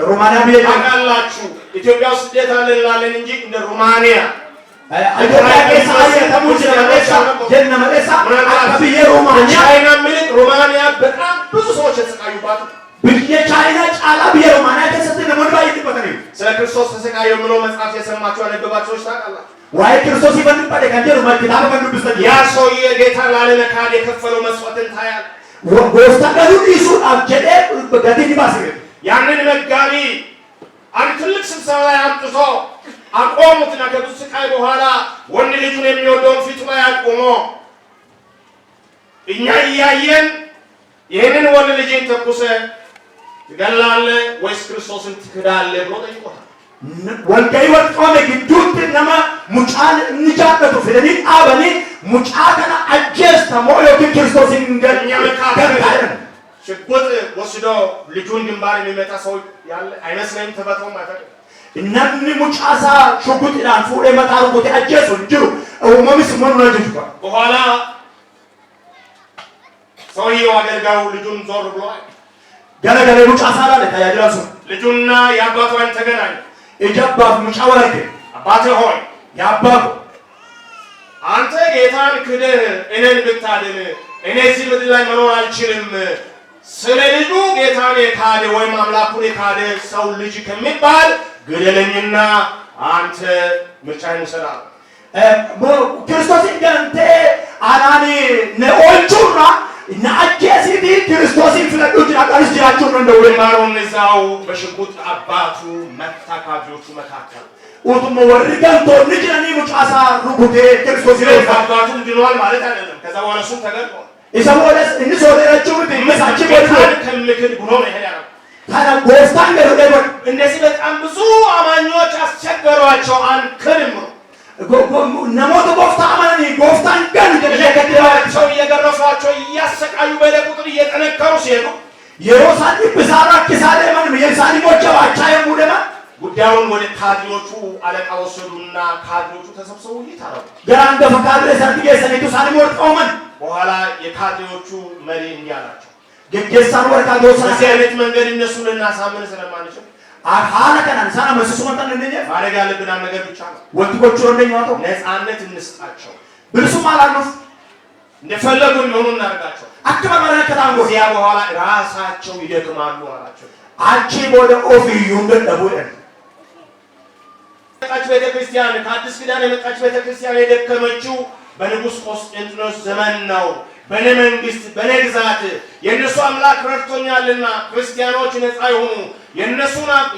ሮማኒያ ቢለ ታውቃላችሁ ኢትዮጵያ ውስጥ ስደት አለ እንላለን እንጂ እንደ ሮማኒያ ኢትዮጵያ ከሳ የተሙጅ ለመለሳ ጀነ መለሳ አብየ ሮማኒያ ቻይና ምን ሮማኒያ በጣም ብዙ ሰዎች ተሰቃዩባት ብየ ቻይና ጫላ ብየ ሮማኒያ ከሰተ ለምን ባይጥበታል ስለ ክርስቶስ ተሰቃዩ ብሎ መጽሐፍ የሰማችሁ ያነበባችሁ ታውቃላችሁ ዋይ ክርስቶስ ይፈልጣል ከጀሩ ማክታብ ከንዱስ ያ ሰውዬ ጌታ ላለመካድ የከፈለው መስዋዕትን ታያል ጎስታ ጋር ይሱ አጀደ በገዲ ባሰ ያንን መጋቢ አንድ ትልቅ ስብሰባ ላይ አምጥቶ አቆሙትና ከብዙ ስቃይ በኋላ ወንድ ልጁን የሚወደውን ፊቱ ላይ አቆሞ እኛ እያየን ይሄንን ወንድ ልጅን ተኩሰ ትገላለህ ወይስ ክርስቶስን ትክዳለህ ብሎ ጠይቆታል ወልቀይ ወጥቆመ ግዱት ነማ ሙጫን ንጃቀቱ ፍለኒ አበኒ ሙጫከና አጀስታ ሞዮ ክርስቶስን እንደኛ መካከል ሽጉጥ ወስዶ ልጁን ግንባር የሚመታ ሰው ያለ አይመስለኝም ተፈጥሮ ማለት namni mucaasaa shugguxidhaan fuudhee mataa rukutee ajjeesu jiru uumamis ምን ነው ጅጅባ በኋላ ሰውየው አገልጋዩ ልጁን ዞር ብሎ ገለገለ ሙጫሳ ላይ ታያጅራሱ ልጁና የአባቱ አይን ተገናኙ። እጃባፍ ሙጫወራከ አባቴ ሆይ ያባቱ አንተ ጌታን ክደህ እኔን ብታድን እኔ እዚህ ምድር ላይ መኖር አልችልም። ስለ ልጁ ጌታን የካደ ወይም አምላኩን የካደ ሰው ልጅ ከሚባል ግደለኝና አንተ ምርጫህን ውሰድ። ክርስቶስ እንደንተ አናኒ ነኦልቹና ናአጀሲቲ ክርስቶስን ፍለዱት አቃልስ ጅራችሁ ነው እንደው ማሮን እዛው በሽጉጥ አባቱ መታካጆቹ መካከል ኡቱሞ ወርገንቶ ንጅራኒ ሙጫሳ ሩቡቴ ክርስቶስ ይረፋ አባቱ ድኗል ማለት አይደለም። ከዛ በኋላ እሱ ተገድሏል። ኢሰቦለስ እንሶደረችሁ በመሳች ወጥቷል ከምክር ብሎ ነው ይሄ ያለው። ታዲያ ጎፍታን ገረደው እንደዚህ በጣም ብዙ አማኞች አስቸገሯቸው። አንክርም ነሞት ጎፍታ አማኒ ጎፍታን ገን እየገደሏቸው እየገረፏቸው እያሰቃዩ በለቁጥር እየጠነከሩ ሲሄዱ የሮሳኒ ብዛራ ኪሳለ ማንም የሳኒ ሞቻዋቻ የሙደማ ጉዳዩን ወደ ካድሬዎቹ አለቃ ወሰዱና ካድሬዎቹ ተሰብስበው ይታረቁ ገራን ገፈካድሬ ሰርቲጌ ሰኔቱ ሳኒ ሞርጣውመን በኋላ የካድሬዎቹ መሪ እንዲህ አላቸው ገገሳን ወርካዶ በዚህ አይነት መንገድ እነሱን እናሳምን ስለማንችል አሃና ከናን ሳና መስሱ ወጣን እንደኛ ማድረግ ያለብን ነገር ብቻ ነው። ወጥቆቹ እንደኛ ወጣው ነፃነት እንስጣቸው። ብልሱ ማላነፍ እንደፈለጉ ይሆኑ እናርጋቸው። አከባበረ ከታንጎ ዚያ በኋላ ራሳቸው ይደክማሉ አላቸው። አቺ ወደ ኦፊዩ እንደደቡን የመጣች ቤተክርስቲያን ከአዲስ ኪዳን የመጣች ቤተክርስቲያን የደከመችው በንጉሥ ቆስጠንጢኖስ ዘመን ነው። በኔ መንግስት በኔ ግዛት የነሱ አምላክ ረድቶኛልና ክርስቲያኖች ነፃ ይሁኑ፣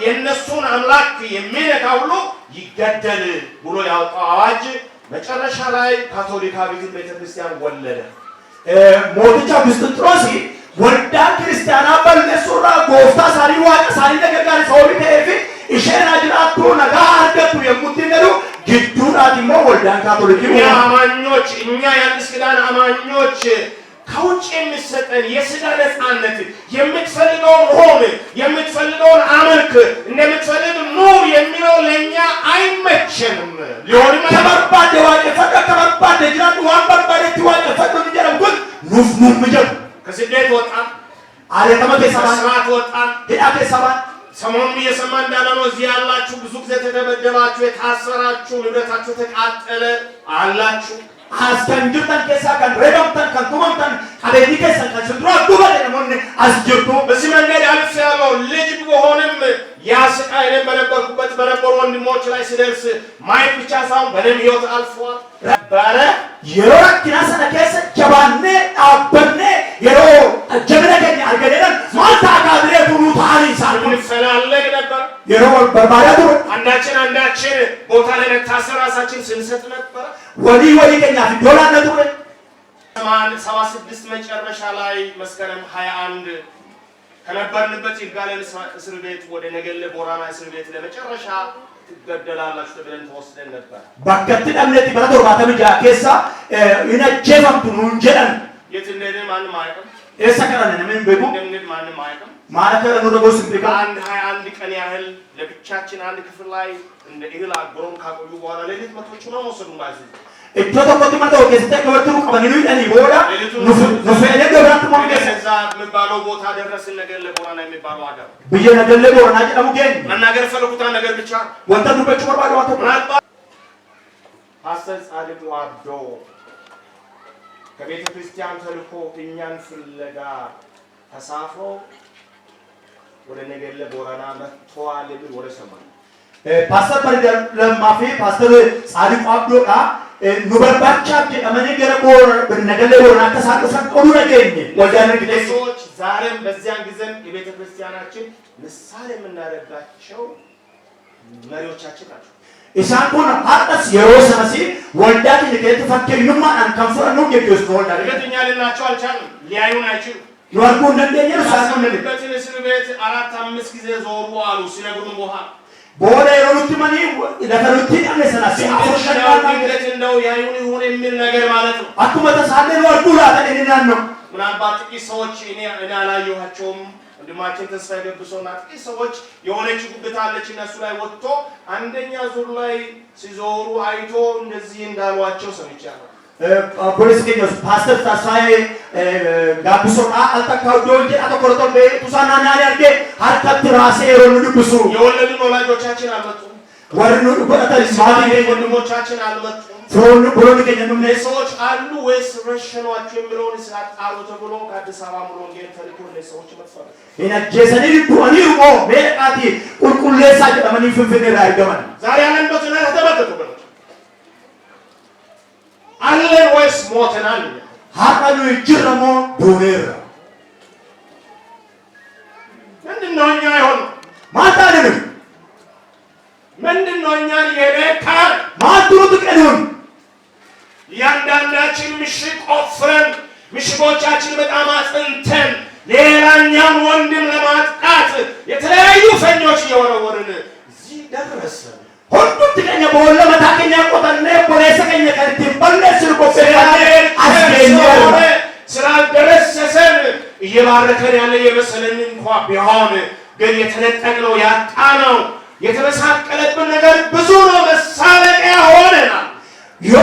የነሱን አምላክ የሚነካ ሁሉ ይገደል ብሎ ያወጣው አዋጅ መጨረሻ ላይ ካቶሊካዊት ቤተክርስቲያን ወለደ። ሞቲቻ ክርስቶስ ወልዳ ክርስቲያና በለሱራ ጎፍታ ሳሪ ዋቀ ሳሪ ነገጋር ሰውሪ ተይፊ ኢሸና ጅራቱ ነጋ አርገቱ የሙትነሩ ግዱና ዲሞ ወልዳን ካቶሊክ አማኞች እኛ የአዲስ ኪዳን አማኞች ከውጭ የሚሰጠን የሥጋ ነፃነት የምትፈልገውን ሆን የምትፈልገውን አመልክ እንደምትፈልግ ኑር የሚለው ለኛ አይመቸንም። ሊሆንም ተበርባደ ዋቀ ፈቀ ተበርባደ ጅራቱ ዋንበርባደ ትዋቀ ፈቀ ምጀረም ኑፍ ምጀም ከስደት ወጣን፣ አለተመተ ሰማት ወጣን፣ ሄዳተ ሰማት ሰሞኑን እየሰማ እንዳለነው እዚህ ያላችሁ ብዙ ጊዜ ተደበደባችሁ፣ የታሰራችሁ፣ ንብረታችሁ ተቃጠለ አላችሁ። አስከንጅተን ከሳ ካን ረዳምተን ካን ኩማምተን አበዲ ከሳ ካን ስድሮ ዱባለ ነው አስጀርቶ በዚህ መንገድ አልፍ ያለው ልጅ ቢሆንም ያስቃይ በነበርኩበት በነበሩ ወንድሞች ላይ ሲደርስ ማየት ብቻ ሳይሆን በእኔም ህይወት አልፏል። ረባረ የሮራኪና ሰነ ከሰ ጀባነ አበነ የሮ ጀብረገኛ አርገደን ማታ ካድሬ ሁሉ ታሪ ሳልኩን ፈላለግ ነበር። የሮ በርባራቱ አንዳችን ቦታ ላይ መታሰር ራሳችን ስንሰጥ ነበር። ወዲ ከኛ ዶላነቱ 76 መጨረሻ ላይ መስከረም 21 ከነበርንበት ይርጋለም እስር ቤት ወደ ነገሌ ቦራና እስር ቤት ለመጨረሻ ትገደላላችሁ ተብለን ተወስደን ነበር። ባከት ደምነት በረዶ ባተምጃ ከሳ ይነጀፈምቱ እንጀራን የት እንደሄድን ማንም አያውቅም። እሰከራለን ምን በጉ እንደምን ማንም አያውቅም። ማለት ነው ነው ስንት አንድ 21 ቀን ያህል ለብቻችን አንድ ክፍል ላይ እንደ እህል አግሮን ካቆዩ በኋላ ሌሊት መቶች ነው ወሰዱን ባይዙ እቶቶት ማተው ከስተ ከወርቱ ቀበኒኑ ይላል ቦራ ነፈለ ገብራት ሞገስ እዛ የሚባለው ቦታ ደረስን። ነገሌ ቦራና የሚባለው ሀገር ብዬ ነገሌ ቦራና ጀሙ ገኝ መናገር ፈለኩት ነገር ብቻ ወንተኑ በጭ ወርባዶ አቶ ምናልባት ፓስተር ጻድቁ አብዶ ከቤተ ክርስቲያን ተልኮ እኛን ፍለጋ ተሳፍሮ ወደ ነገሌ ቦራና መጥቷል የሚል ወሬ ሰማን። ፓስተር በርገር ለማፊ ፓስተር ጻድቁ አብዶ ኑበርባቻ አመኔ ገረቦር በነገሌ ቦራና ተሳቀፈ ቆሉ ነገኝ ወዳነ ሰዎች ዛሬም በዚያን ጊዜም የቤተ ክርስቲያናችን ምሳሌ የምናደርጋቸው መሪዎቻችን ናቸው። ኢሳንኩን አጥስ የሮሰመሲ ወልዳት ለከተ ፈከኙማ አንከንፈረ ነው የክርስቶስ ወልዳ ለገተኛ ልናቸው አልቻለም። ሊያዩን አይችሉም። ይወርቁ እንደኛ ሳይሆን በትን እስር ቤት 4-5 ጊዜ ዞሩ አሉ ሲነግሩን በኋላ ቦሌ ሮሉት ማኒ ለፈሩት አነሰና ሲአፍሮሻና እንደው ያዩን ይሁን የሚል ነገር ማለት ነው። አኩመ ተሳለ ወርቁ ላተነና ነው ምናልባት ጥቂት ሰዎች እኔ አላየኋቸውም ወንድማችን ተስፋ ይገብሶና ጥቂት ሰዎች የሆነች ጉብታ አለች እነሱ ላይ ወጥቶ አንደኛ ዙር ላይ ሲዞሩ አይቶ እንደዚህ እንዳሏቸው ሰምቻለሁ ፖሊስ ከኛስ ፓስተር ተስፋዬ ጋብሶና አልተካው ዶንጂ አተቆርጦ በቱሳና ናሊ አርጌ ሀርከት ራሴ ወንድብሱ የወለዱ ወላጆቻችን አልመጡም ወርኑ ወጣት ማዲ ወንድሞቻችን አልመጡም ፍሮን ብሎን ከኛም ሰዎች አሉ ወይስ ረሽኗቸው የሚለውን ስላጣሩ ተብሎ ከአዲስ አበባ ሙሉ ወንጌል ተልኮ ለሰዎች መጥፋት እና ጀሰኒ ዱአኒ ሩሞ በቃቲ ቁልቁሌሳ ደመኒ ፍንፍኔ ላይ ገመን ዛሬ ያለንበት እና ተበከቱ ብለው አለን ወይስ ሞተናል ሀቀሉ ይጅረሞ ዱኔራ ምንድነው እኛ ይሆን ማታንም ምንድነው እኛን የነካ ማቱሩት ቀኑን ያንዳንዳችን ምሽግ ቆፍረን ምሽጎቻችን በጣም አጥንተን ሌላኛውን ወንድም ለማጥቃት የተለያዩ ፈኞች እየወረወርን እዚህ ደረስን ሁሉም ትከኛ በወለ መታከኛ ቆጠነ ፖለሰከኛ ከንቲ በለስር ቆፈራኔ አስገኘው ስላልደረሰን እየባረከን ያለ የመሰለን እንኳን ቢሆን ግን የተነጠቅነው ያጣነው የተመሳቀለብን ነገር ብዙ ነው መሳለቂያ ሆነናል ዮ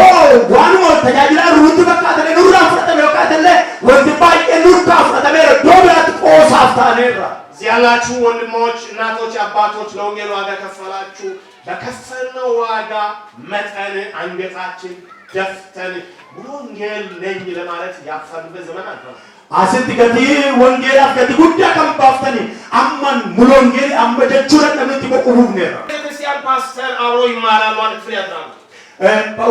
ዋኑ ተጃጅላ ሩት በቃተለ ኑራ ፍረተለ በቃተለ ወንድባይ ኑርካ ፍረተለ ዶብላት ቆሳፍታኔራ ያላችሁ ወንድሞች እናቶች አባቶች ለወንጌል ዋጋ ከፈላችሁ በከፈልነው ዋጋ መጠን አንገታችን ደፍተን ሙሉ ወንጌል ነኝ ለማለት ያፈርበት ዘመን አለ አስንት ገቲ ወንጌል አፍገቲ ጉዳ ከምባፍተኒ አማን ሙሉ ወንጌል አመጀቹ ለምት ይቆቁቡብ ነራ ክርስቲያን ፓስተር አብሮ ይማራሉ ማለት ፍሬ ያድራሉ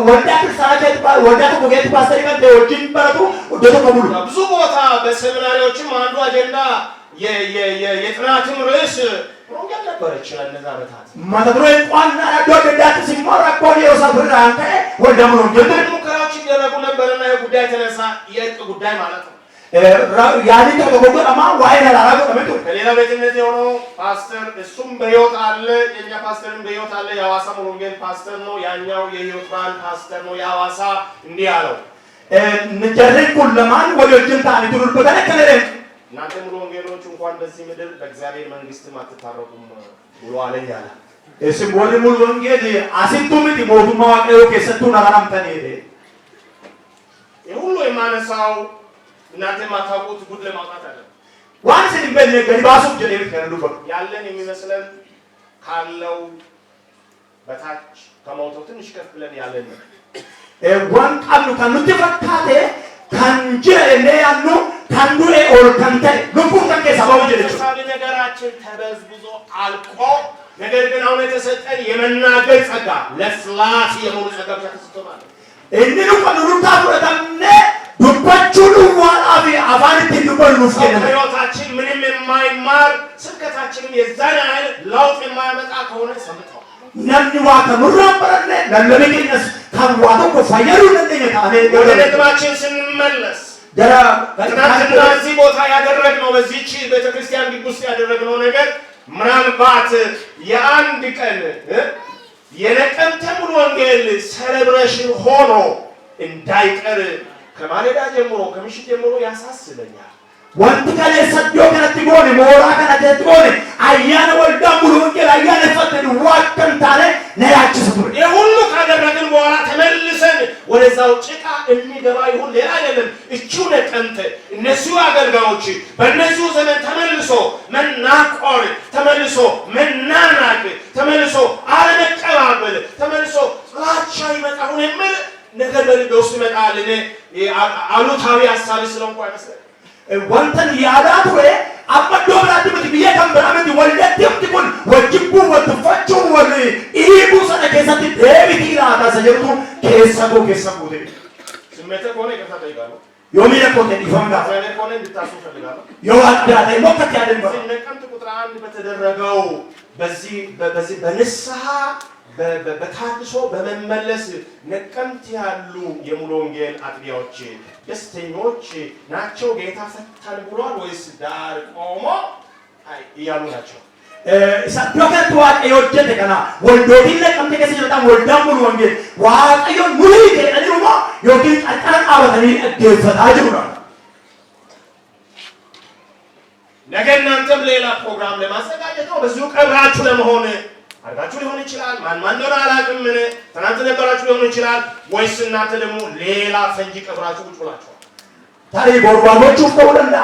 ወንዳ ክርስቲያናት ወንዳ ኮጌት ፓስተር ይመጣ ወጅን በረቱ ወደቶ ከሙሉ ብዙ ቦታ በሰሚናሪዎችም አንዱ አጀንዳ የጥናትም ርዕስ ወንጌል ነበረች ለነዛ ዓመታት ማተብሮ እንኳን አዶደዳት ሲማራ ቆኔ ወሳብራ አንተ ወደ ሙሉ ወንጌል ሙከራዎች ይደረጉ ነበርና የጉዳይ ተነሳ የእርቅ ጉዳይ ማለት ነው ያኒ ተቆቆማ ዋይና ላራጎ ተመጡ ከሌላ ቤትነት የሆነው ፓስተር እሱም በህይወት አለ የኛ ፓስተርም በህይወት አለ ያዋሳ ሙሉ ወንጌል ፓስተር ነው ያኛው የህይወት ባል ፓስተር ነው ያዋሳ እንዲህ አለው ንጀረን ኩለማን ወለጅን ታኒቱን በተከለለ እናንተ ሙሉ ወንጌሎች እንኳን በዚህ ምድር በእግዚአብሔር መንግስትም አትታረቁም ብሎ አለ ያለ እስም ወደ ሙሉ ወንጌል አሲንቱምት ሞቱማ ዋቀዮ ከሰቱ ናራምተን ሄደ የሁሉ የማነሳው እናንተ ማታውቁት ጉድ ለማውጣት አለ ዋንስ ዲበል ገሪባሱ ጀሌት ከነዱፈ ያለን የሚመስለን ካለው በታች ከሞተው ትንሽ ከፍ ብለን ያለን ዋን ቃሉ ከኑት ፈካቴ ካንጀለ ያኑ ካንዱሬ ኦል ካንተ ልቡ ከከ ሰባው ጀለች ነገራችን ተበዝብዞ አልቆ ነገር ግን አሁን የተሰጠን የመናገር ጸጋ ለስላሴ የሆነ ጸጋ ብቻ ተሰጥቶናል እንኑ ቀኑታ ወጣነ ዱባቹን ዋላፊ አፋንት ዱበል ሙፍከነ ህይወታችን ምንም የማይማር ስብከታችንም የዛን ያህል ለውጥ የማያመጣ ከሆነ ሰምተው ነን ዋከ ሙራበረነ ለለበቂነስ ካዋቶ ኮፋየሩ ነኝ ታኔ ወደ ነጥባችን ስንመለስ ደራ በትናንትና እዚህ ቦታ ያደረግነው በዚህች ቤተክርስቲያን ግቢ ውስጥ ያደረግነው ነገር ምናልባት የአንድ ቀን የነቀምተ ሙሉ ወንጌል ሴሌብሬሽን ሆኖ እንዳይቀር ከማለዳ ጀምሮ ከምሽት ጀምሮ ያሳስበኛል ወንት ከለ ሰዶ ከነቲ ጎኔ ሞራ ከነቲ ጎኔ አያነ ወልዳ ሙሉ ወንጌል አያነ ፈተን ዋቀን ታለ ነያች ሰብር የሁሉ ካደረግን በኋላ ተመልሰን ወደዛው ጭቃ እንገባ ይሁን ሌላ አይደለም እቺው ነቀምተ እነሱ አገልጋዮች በእነሱ ዘመን ተመልሶ መናቆር ተመልሶ መናናቅ ተመልሶ አለመቀባበል ተመልሶ ጥላቻ ይመጣውን የሚል ነገር በልቤ ውስጥ ይመጣል እኔ አሉታዊ ሐሳብ ስለሆንኩ አይመስለኝም ወንተን ያዳት ወይ አበዶ ብላት ምትብየ ከምብራመት ወልደትም ትኩን ወጅቡ ወትፈቹ ወል ኢቡ ሰነ ከሰት ዴቪድ ኢላታ ሰጀቱ ከሰቦ ከሰቦቴ ስሜተ ኮኔ ከተጠይቃለሁ ዮሚለ ኮኔ ይፈምዳ ዘኔ ኮኔ እንድታሱ ፈልጋለሁ የዋዳታ ሞከት ያደን ነቀምት ቁጥር 1 በተደረገው በዚህ በንስሐ በታድሶ በመመለስ ነቀምት ያሉ የሙሉ ወንጌል አጥቢያዎች ደስተኞች ናቸው ጌታ ፈታን ብሏል ወይስ ዳር ቆሞ እያሉ ናቸው ሰዶከት ዋቀዮ ጀተ ከና ወልዶቲን ነቀምት ከሰ በጣም ወልዳ ሙሉ ወንጌል ዋቀዮ ሙሉ ከነዲሩማ ዮኪን አጣን አወተኒ እደፈታ ጅብራ ነገ እናንተም ሌላ ፕሮግራም ለማዘጋጀት ነው። በዚሁ ቀብራችሁ ለመሆን አርጋችሁ ሊሆን ይችላል። ማን ነው አላውቅም። ትናንት ነበራችሁ ሊሆን ይችላል። ወይስ እናንተ ደግሞ ሌላ ፈንጂ ቀብራችሁ ቁጭ ብላችኋል? ታዲያ ቦርባሎቹ ከወለና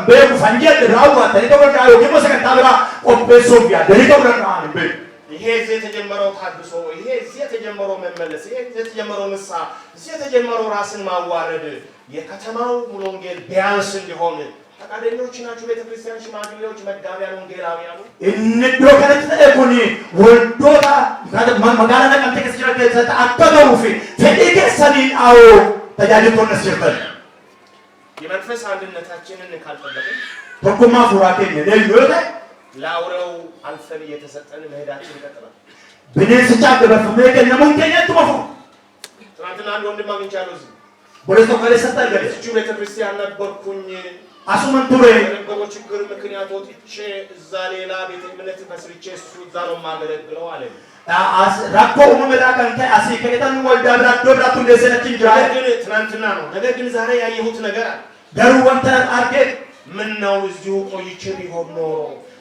በቡ ፈንጂ ደራው ታዲያ ወዳው ከመሰከታብራ ኦፕሶፊያ ደሪቀውና አንበ ይሄ እዚህ የተጀመረው ታድሶ፣ ይሄ እዚህ የተጀመረው መመለስ፣ ይሄ እዚህ የተጀመረው ንስሐ፣ እዚህ የተጀመረው ራስን ማዋረድ የከተማው ሙሉ ወንጌል ቢያንስ እንዲሆን ፈቃደኞች ናችሁ? ቤተክርስቲያን ሽማግሌዎች፣ መጋቢያን፣ ወንጌላውያን እንዶ ከነተቆኒ ወልዶታ መጋላ ነቀምቴ ከስጀራተ ተአከበሩፊ ፈዲከሰኒን አው ተጃጅቶን ነስጀፈል የመንፈስ አንድነታችንን ካልጠበቅን ተኩማ ፉራቴን ለይወታ ላውረው አልፈን እየተሰጠን መሄዳችን ይቀጥላል። በነስቻ በፈመ ከነሙን ከነቱ ወፉ ትናንትና አንድ ወንድም አግኝቻለሁ። እዚህ ወለቶ ከለሰጣል ገለች እዚህ ቤተክርስቲያን ነበርኩኝ። አሱመን ቱሬ በነበረው ችግር ምክንያት ወጥቼ እዛ ሌላ ቤተ እምነት መስርቼ እሱ እዛ ነው የማገለግለው አለ። ራኮ ኡመዳ ካንተ አሲ ከገታን ወልዳ ብራዶ ብራቱ እንደሰነችን ጅራይ ግን ትናንትና ነው። ነገር ግን ዛሬ ያየሁት ነገር አለ። ደሩ ወንተ አርጌ ምን ነው እዚሁ ቆይቼ ቢሆን ኖሮ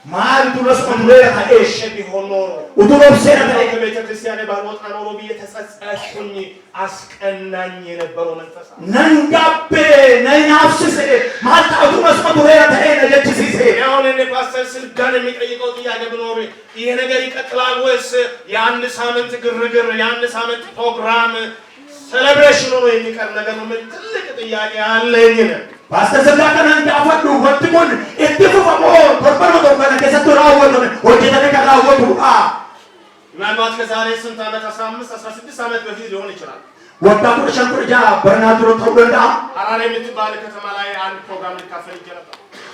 ማልቱ ለስቆን ወራ እሺ ቢሆን ኖሮ ወዱሮብሴና ከቤተ ክርስቲያን ባልወጣ ኖሮ ብዬ ተጸጸትኩኝ። አስቀናኝ የነበረው መንፈስ ነንጋቤ ነይናፍስስ ማልታቱ መስቆን ወራ ተሄነ ለችሲሴ አሁን እኔ ፓስተር ስልጋን የሚጠይቀው ጥያቄ ብኖር ይሄ ነገር ይቀጥላል ወይስ የአንድ ሳምንት ግርግር የአንድ ሳምንት ፕሮግራም ሴሌብሬሽን ነው የሚቀር ነገር ነው? ትልቅ ጥያቄ አለኝ። ፓስተር ስልጋን እንዳፈዱ ወጥሙን እጥፉፈሞ ተርበሮ ተርበረ ከሰቱ ራወጡ ወጀተ ከራወጡ ምናልባት ከዛሬ ስንት ዓመት 15 16 ዓመት በፊት ሊሆን ይችላል። ወጣቱ ሸንቁርጃ በርናድሮ ተወልዳ ሐራሬ የምትባል ከተማ ላይ አንድ ፕሮግራም ሊካፈል ይችላል።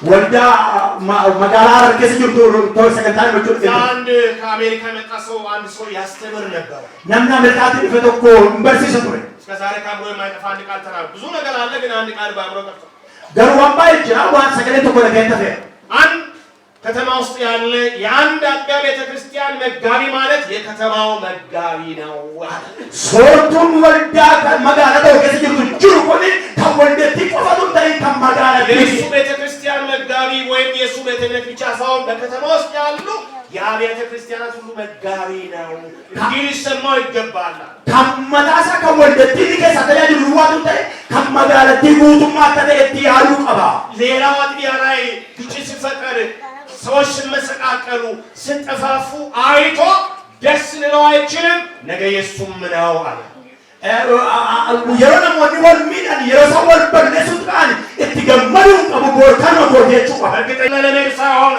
ወልዳ መጋላ አርከስ ጅርቱ ተወሰከታን ወጭ አንድ ከአሜሪካ የመጣ ሰው አንድ ሰው ያስተምር ነበር። ነምና መጣት ይፈተኮ ዩኒቨርሲቲ ሰጥቶኝ እስከዛሬ ካምሮ የማይጠፋ አንድ ቃል ተናገረ። ብዙ ነገር አለ ግን አንድ ቃል ባምሮ ቀርቶ ገርዋምባ ይችላል ዋን ሰከለ ተቆለ ከንተፈ አንድ ከተማ ውስጥ ያለ የአንድ አጥቢያ ቤተክርስቲያን መጋቢ ማለት የከተማው መጋቢ ነው። ሶርቱን ወልዳ መጋላ ተወከስ ጅርቱ ጅሩ ኮኒ ከወልደቲ ቆፈቱን ታይ ከመጋላ የሱ ቤተክርስቲያን መጋቢ ወይም የሱ ቤተክርስቲያን ብቻ ሳይሆን በከተማ ውስጥ ያሉ የአብያተ ክርስቲያናት ሁሉ መጋቢ ነው። እንዲህ ሊሰማው ይገባል። ከመታሳ ከወልደቲ ከሳተያ ጅሩዋቱን ታይ ከመጋላ ዲጉቱማ ተደቲ ያሉ ቀባ ሌላው አጥቢያ ላይ ግጭት ሲፈጠር ሰዎች ሲመሰቃቀሉ ሲጠፋፉ አይቶ ደስ ሊለው አይችልም። ነገ የሱም ነው አለ። የሮነ ሞኒ ወል ሚዳን የሮሰወል በነሱት ቃል እትገመሩ ቀቡ ቦርካን ወርዴቹ እርግጠኛ ለኔ ሳይሆን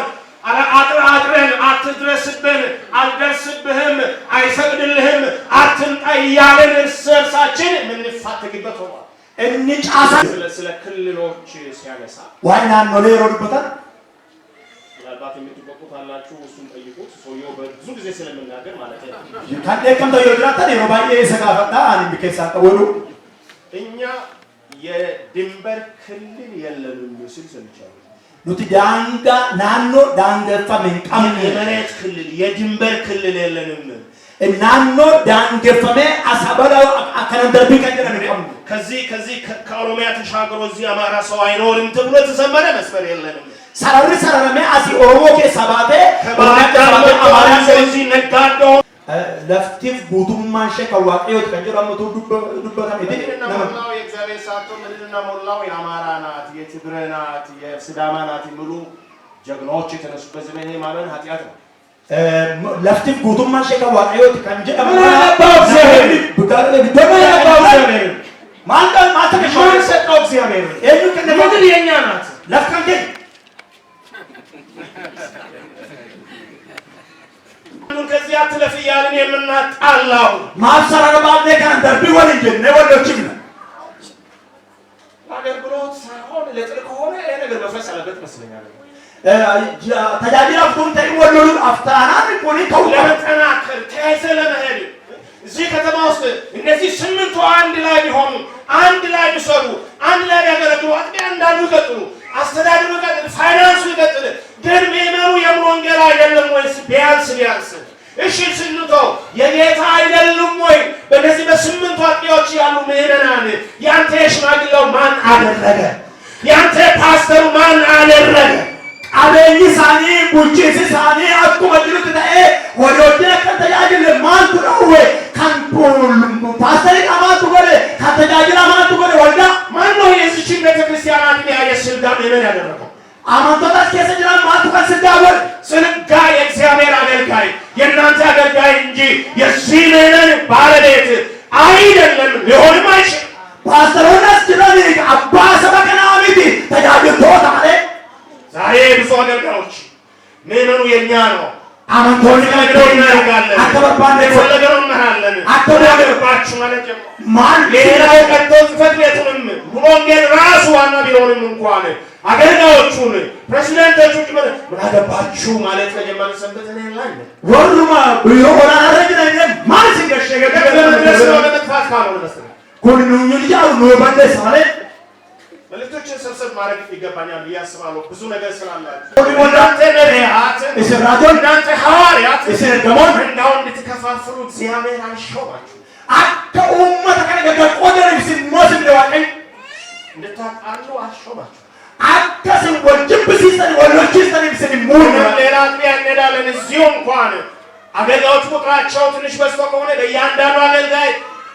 አጥረን አትድረስብን፣ አልደርስብህም፣ አይፈቅድልህም፣ አትምጣ እያለን እርስ በርሳችን የምንፋተግበት ሆኗል። እንጫሳ ስለ ክልሎች ሲያነሳ ዋይና ነው ለሮድበታል ምናልባት የምትቆጡት አላችሁ። እሱን ጠይቁት። ሰውየው በብዙ ጊዜ ስለምናገር ማለት ነው። ታደከም ተይወድራታ ነው ባዬ ሰጋፈታ አንድ ቢከሳ ተወሉ እኛ የድንበር ክልል የለንም ሲል ሰምቻለሁ። ኑቲ ዳንጋ ናኖ ዳንገፋ መንቃም የመሬት ክልል የድንበር ክልል የለንም። ናኖ ዳንገፋሜ አሳበላው አከነንደርቢ ከጀነ ነው ከዚህ ከኦሮሚያ ተሻግሮ እዚህ አማራ ሰው አይኖርም ተብሎ ተሰመረ መስፈር የለንም። ሰራረሜ አሲ ኦሮሞ ከሰባቴ አማራ ሰው እዚህ ነጋዶ ለፍቲፍ ጉቱማን ሸከዋቂዮት ከጀራመቱ ዱበታ ምድርና ሞላው የእግዚአብሔር ሳቶ ምድርና ሞላው የአማራ ናት፣ የትግሬ ናት፣ የሲዳማ ናት የሚሉ ጀግኖች የተነሱበት ዘመን ማለት ኃጢአት ነው። ለፍቲፍ ጉቱማን ሸከዋቂዮት ከጀራመቱ እግዚአብሔር እሱ ምድር የኛ ናት። ለፍካንቴ ከዚህ አትለፍ እያልን የምናጣላው ማሰራረባኔ ካን ደርቢ ወልጅ ነው ወልጅ ነው አገልግሎት ሳይሆን ለጥል ከሆነ ይሄ ነገር መፍረስ አለበት መስለኛል። ተጃጅራ ፍቱን ወልሉ አፍታናን ኮኒ ለመጠናከር ተያይዘ ለመሄድ እዚህ ከተማ ውስጥ እነዚህ ስምንቱ አንድ ላይ ቢሆኑ አንድ ላይ ቢሰሩ አንድ ላይ ቢያገለግሉ አጥቢያ እንዳሉ ይቀጥሉ፣ አስተዳደሩ ይቀጥል፣ ፋይናንሱ ይቀጥል። ግን ምዕመኑ የሙሉ ወንጌል አይደለም ወይስ ቢያንስ እሺ ስንተው የጌታ አይደለም ወይ? በእነዚህ በስምንቱ አጥቢያዎች ያሉ ምዕመናን ያንተ ሽማግሌው ማን አደረገ? ያንተ ፓስተሩ ማን አደረገ? አቤል bulchiinsi isaanii akkuma jirutti ta'ee waliin akka tajaajila maaltu dhawwe kan paasterii maaltu godhe kan tajaajila maaltu godhe waldaa ማነው የዚችን ቤተክርስቲያናትን የስልጣ ምዕመን ያደረገው? አማንቶታስ keessa jiran maaltu kan sildaa godhe? ስልጋ የእግዚአብሔር አገልጋይ የእናንተ አገልጋይ እንጂ የዚህ ምዕመን ባለቤት አይደለም፣ ሊሆንም አይችልም። ፓስተሮናስ ጅራኒ አባ ሰበከናሚቲ ተጃጅልቶታ አለ። ዛሬ ብዙ አገልጋዮች ምዕመኑ የኛ ነው አማንቶኒ ነገረው እናደርጋለን፣ አከበባን የፈለገውን እንመራለን፣ አከበባችሁ ማለት ጀምሮ ማን ሌላው ቀርቶ ጽሕፈት ቤቱንም ወንጌል ራሱ ዋና ቢሆንም እንኳን አገልጋዮቹን ፕሬዝዳንቶቹ ምን አገባችሁ ማለት ከጀመረ ሰንበት ነው ያለ ወሩማ ቢሮ ወራረጅ ነው ማን ሲገሸገ ከመድረስ ነው ለመጥፋት ካልሆነ በስተቀር ኩሉ ይልጃው ነው በለስ ማለት መልእክቶችን ሰብሰብ ማድረግ ይገባኛል ያስባሉ። ብዙ ነገር ስላላችሁ ኩሉ ወዳንተ ነቢያት እስራቶን እናንተ ሐዋርያት እስረደሞን እንዳው እንድትከፋፍሉ እግዚአብሔር አንሾማችሁ አከ ኡመተ ከነገ ቆደረ ሲሞስ እንደዋቀኝ እንድታጣሉ አሾማችሁ አከስን ወጅብ ሲሰን ወሎችስተን ሲሙን ሌላ አጥቢያ እንሄዳለን። እዚሁ እንኳን አገልጋዮች ቁጥራቸው ትንሽ በዝቶ ከሆነ በእያንዳንዱ አገልጋይ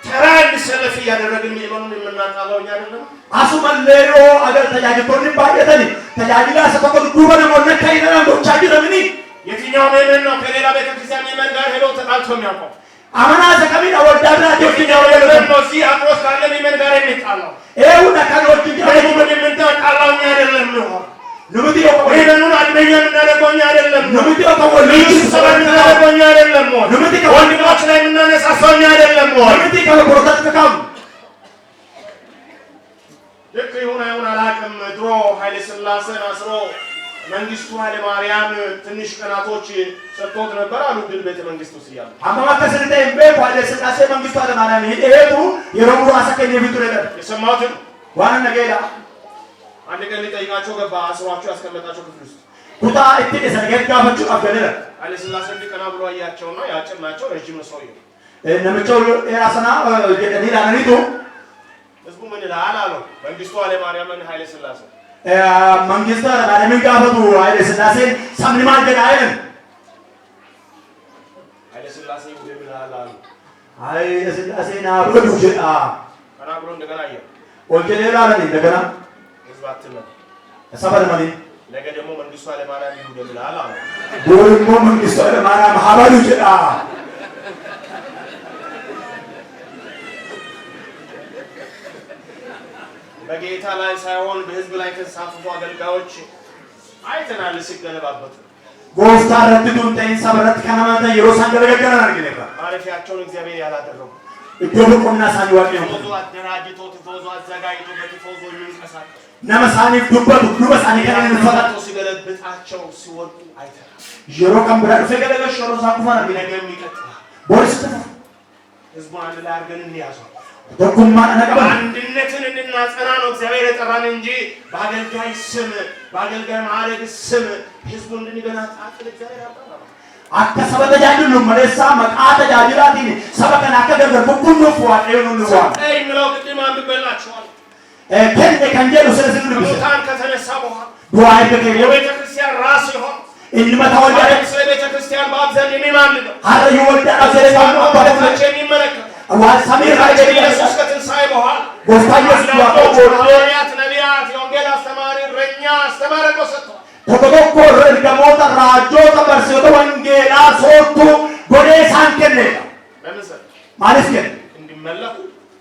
ተራ እንዲሰለፍ እያደረግን ምዕመኑን የምናጣለው እኛ አይደለም። አሱመሌዮ አገር ተጃጅቶን ባየተን ተጃጅላ ሰፈቆ ዱበነ ሞነካ ይናን ዶቻጅረምኒ የትኛው ምዕመን ነው ከሌላ ቤተክርስቲያን ምዕመን ጋር ሄዶ ተጣልቶ የሚያውቀው? አመና ዘከሚና ወዳብራ የትኛው ምዕመን ነው እዚህ አጥሮስ ካለ ምዕመን ጋር የሚጣላው? ኤው ነካኖች ደግሞ ምን የምንጣላው እኛ አይደለም ነው። ንብቲ ምዕመኑን አድመኛ የምናደርገው እኛ አይደለም ነው። ንብቲ ከወልዩ ሰላም የምናደርገው እኛ አይደለም ነው። ንብቲ ወንድሞች ላይ የምናነሳሳው እኛ አይደለም ነው። ንብቲ ከፕሮቴስት ተካም ልክ ይሁን አይሁን አላውቅም። ድሮ ኃይለ ሥላሴን አስሮ መንግስቱ ኃይለ ማርያም ትንሽ ቀናቶች ሰጥቶት ነበር አሉ ድል ቤተ መንግስቱ ሲያሉ አማማከ ስልጣ ይበይ ኃይለ ሥላሴ መንግስቱ ኃይለ ማርያም ይሄዱ የሮሙ አሰከኝ የፊቱ ነገር የሰማሁትን ዋና ነገላ አንድ ቀን ሊጠይቃቸው ገባ። አስሯቸው ያስቀመጣቸው ክፍል ውስጥ ኩታ እትል ሰገድ ጋፈቹ አገለለ ኃይለ ሥላሴ እንዲቀና ብሎ አያቸውና ያጭር ናቸው ረጅም ሰውዬው ነምቸው የራስና ዲላ ነሪቱ ህዝቡ ምን ይላል አለው። መንግስቱ ኃይለ ማርያምን ኃይለ ሥላሴ መንግስቱ ኃይለ ማርያምን ጋፈቱ ኃይለ ሥላሴ ሰምን ማንገድ አይደል ኃይለ ሥላሴ ወደ ምን ይላል አሉ። ኃይለ ሥላሴ ና ብሉ ጀአ ከና ብሎ እንደገና አየው ወንጀል አለን እንደገና ህዝብ አትመን ሰበር ማሊ ነገ ደግሞ መንግስቱ ኃይለ ማርያም ይሁን ይላል አሉ። ቦልሞ መንግስቱ ኃይለ ማርያም ሀባሉ ጀአ በጌታ ላይ ሳይሆን በህዝብ ላይ ተሳትፎ አገልጋዮች አይተናል ሲገለባበጡ። ጎፍታ ረትቱን ተይን ሰበረት ከነማተ የሮሳን ገለገለ አርገለባ ማረፊያቸውን እግዚአብሔር ያላደረጉ እጆብቆና ሳኒ ዋቂ ነው ፎዞ አደራጅቶ ፎዞ አዘጋጅቶ በፎዞ የሚንቀሳቀሱ ነመሳኒ ዱበቱ ዱበሳኒ ከነን ፈቀጡ ሲገለብጣቸው ሲወጡ አይተናል። ጀሮ ከምብራ ፈገለገ ሾሮ ሳኩፋና ቢነገም ይቀጥላል። ቦርስ ተፈ ህዝቡ አንድ ላይ አድርገን እንያዘው። ደጉማ ነቀበ አንድነትን እንድናጸና ነው እግዚአብሔር የጠራን እንጂ በአገልጋይ ስም በአገልጋይ ማዕረግ ስም ህዝቡ እንድንገናጣጥል እግዚአብሔር አልጠራንም። አከ ሰበተ ጃጅሉ መለሳ መቃተ ጃጅላቲን ሰበከን አከገር ቡኩኑ ፏት ነው ነው የሚለው ቅድም አንብበላችኋል። ከነ ከንጀሉ ስለዚህ ነው ሙታን ከተነሳ በኋላ ዱአይ በከየ የቤተ ክርስቲያን ራስ ይሆን እንመታ ወልዳ ስለ ቤተ ክርስቲያን በአብዛኛው የሚማልደው አረ ይወልዳ አዘለ ነው አባቶች የሚመለከት ዋሳሚር ላይ ኢየሱስ ከትንሣኤ በኋላ ጎስታየስ ሐዋርያት፣ ነቢያት፣ የወንጌል አስተማሪ፣ እረኛ አስተማሪ ሰጥቷል። ተቆቆ ረድገሞታ ራጆታ በርሲቶ ወንጌላ ሶቱ ጎዴ ሳንከነ ለምሳሌ ማለት ግን እንዲመለኩ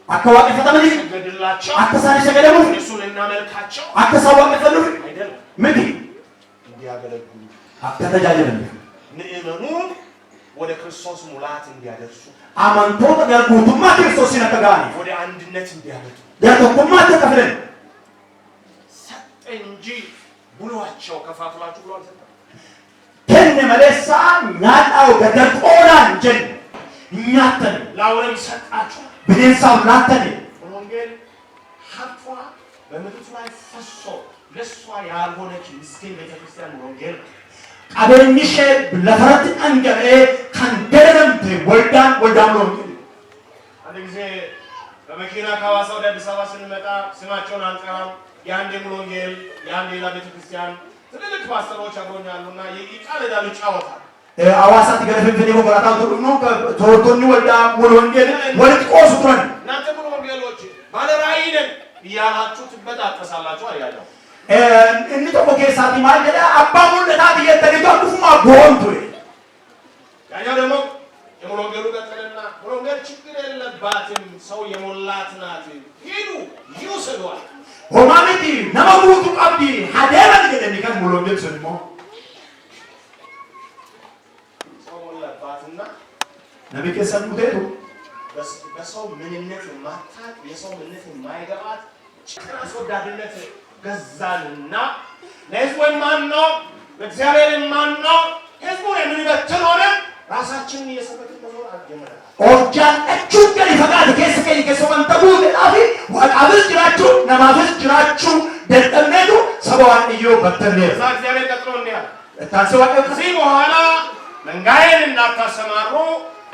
አከዋቀ ፈተመኒ ገድላቸው አከሳሪ ሰገደሙ እሱን እናመልካቸው አከሳዋቀ ፈሉ አይደለም ምን እንዲያገለግሉ አከተጃጀለ ምእመኑ ወደ ክርስቶስ ሙላት እንዲያደርሱ አማንቶታ ጋርጉቱማ ክርስቶስ ሲነከጋኒ ወደ አንድነት እንዲያመጡ ያተኩማ ተከፍለን ሰጠ እንጂ ብሏቸው ከፋፍላችሁ ብሎ አልሰጠም። ከነ መለሳ ኛጣው ገደቆራን ጀን ኛተን ለአውሬም ሰጣችሁ ብኔሳው ላተን ወንጌል ሀብቷ በምድር ላይ ፈሶ ለሷ ያልሆነች ምስኪን ቤተክርስቲያን ወንጌል ቀበኝሽ ለፈረት አንገሬ ካንገረምት ወልዳን ነው። አንድ ጊዜ በመኪና ከሐዋሳ ወደ አዲስ አበባ ስንመጣ ስማቸውን አንጠራም። የአንድ ሙሉ ወንጌል የአንድ ሌላ ቤተክርስቲያን ትልልቅ ፓስተሮች አብሮኛሉና ይቃል ዳሉ ጫወታል አዋሳት ገለፈን የቦራታው ተሩኑ ተወቶኒ ወዳ ሙሉ ወንጌል ወልቆስ ሆነ እናንተ ሙሉ ወንጌሎች ባለ ራእይ ነን ያላችሁ ትበጣጠሳላችሁ አያለው እንተቆ ከሳቲ ማለት አባሙን ለታት እየተገኙ አቁፉማ ጎንቱ ያኛው ደግሞ የሙሉ ወንጌሉ ቀጠለና ሙሉ ወንጌል ችግር የለባትም ሰው የሞላት ናት ሂዱ ይውሰዷል ሆማሚቲ ነማቡቱ ቀብዲ ሐደራ ገደኒ ከን ሙሉ ወንጌል ሰልሞ ነብይ ከሰሙ ሄዱ በሰው ምንነት ማጣት የሰው ምንነት የማይገባት ጭራሽ ወዳድነት ገዛልና ለህዝቡ ማን ነው እግዚአብሔር ማን ነው ህዝቡ የምንበትል ሆነ ራሳችንን እየሰበከ መኖር አጀመረ ኦጃን እቹገን ይፈቃድ ከስከኝ ከሰውን ተቡት ላፊ ወጣብስ ጅራችሁ ነማብስ ጅራችሁ ደጠመዱ ሰባዋን እዩ በተነ እግዚአብሔር ቀጥሎ እንዲያ ታሰዋ ከዚህ በኋላ መንጋዬን እንዳታሰማሩ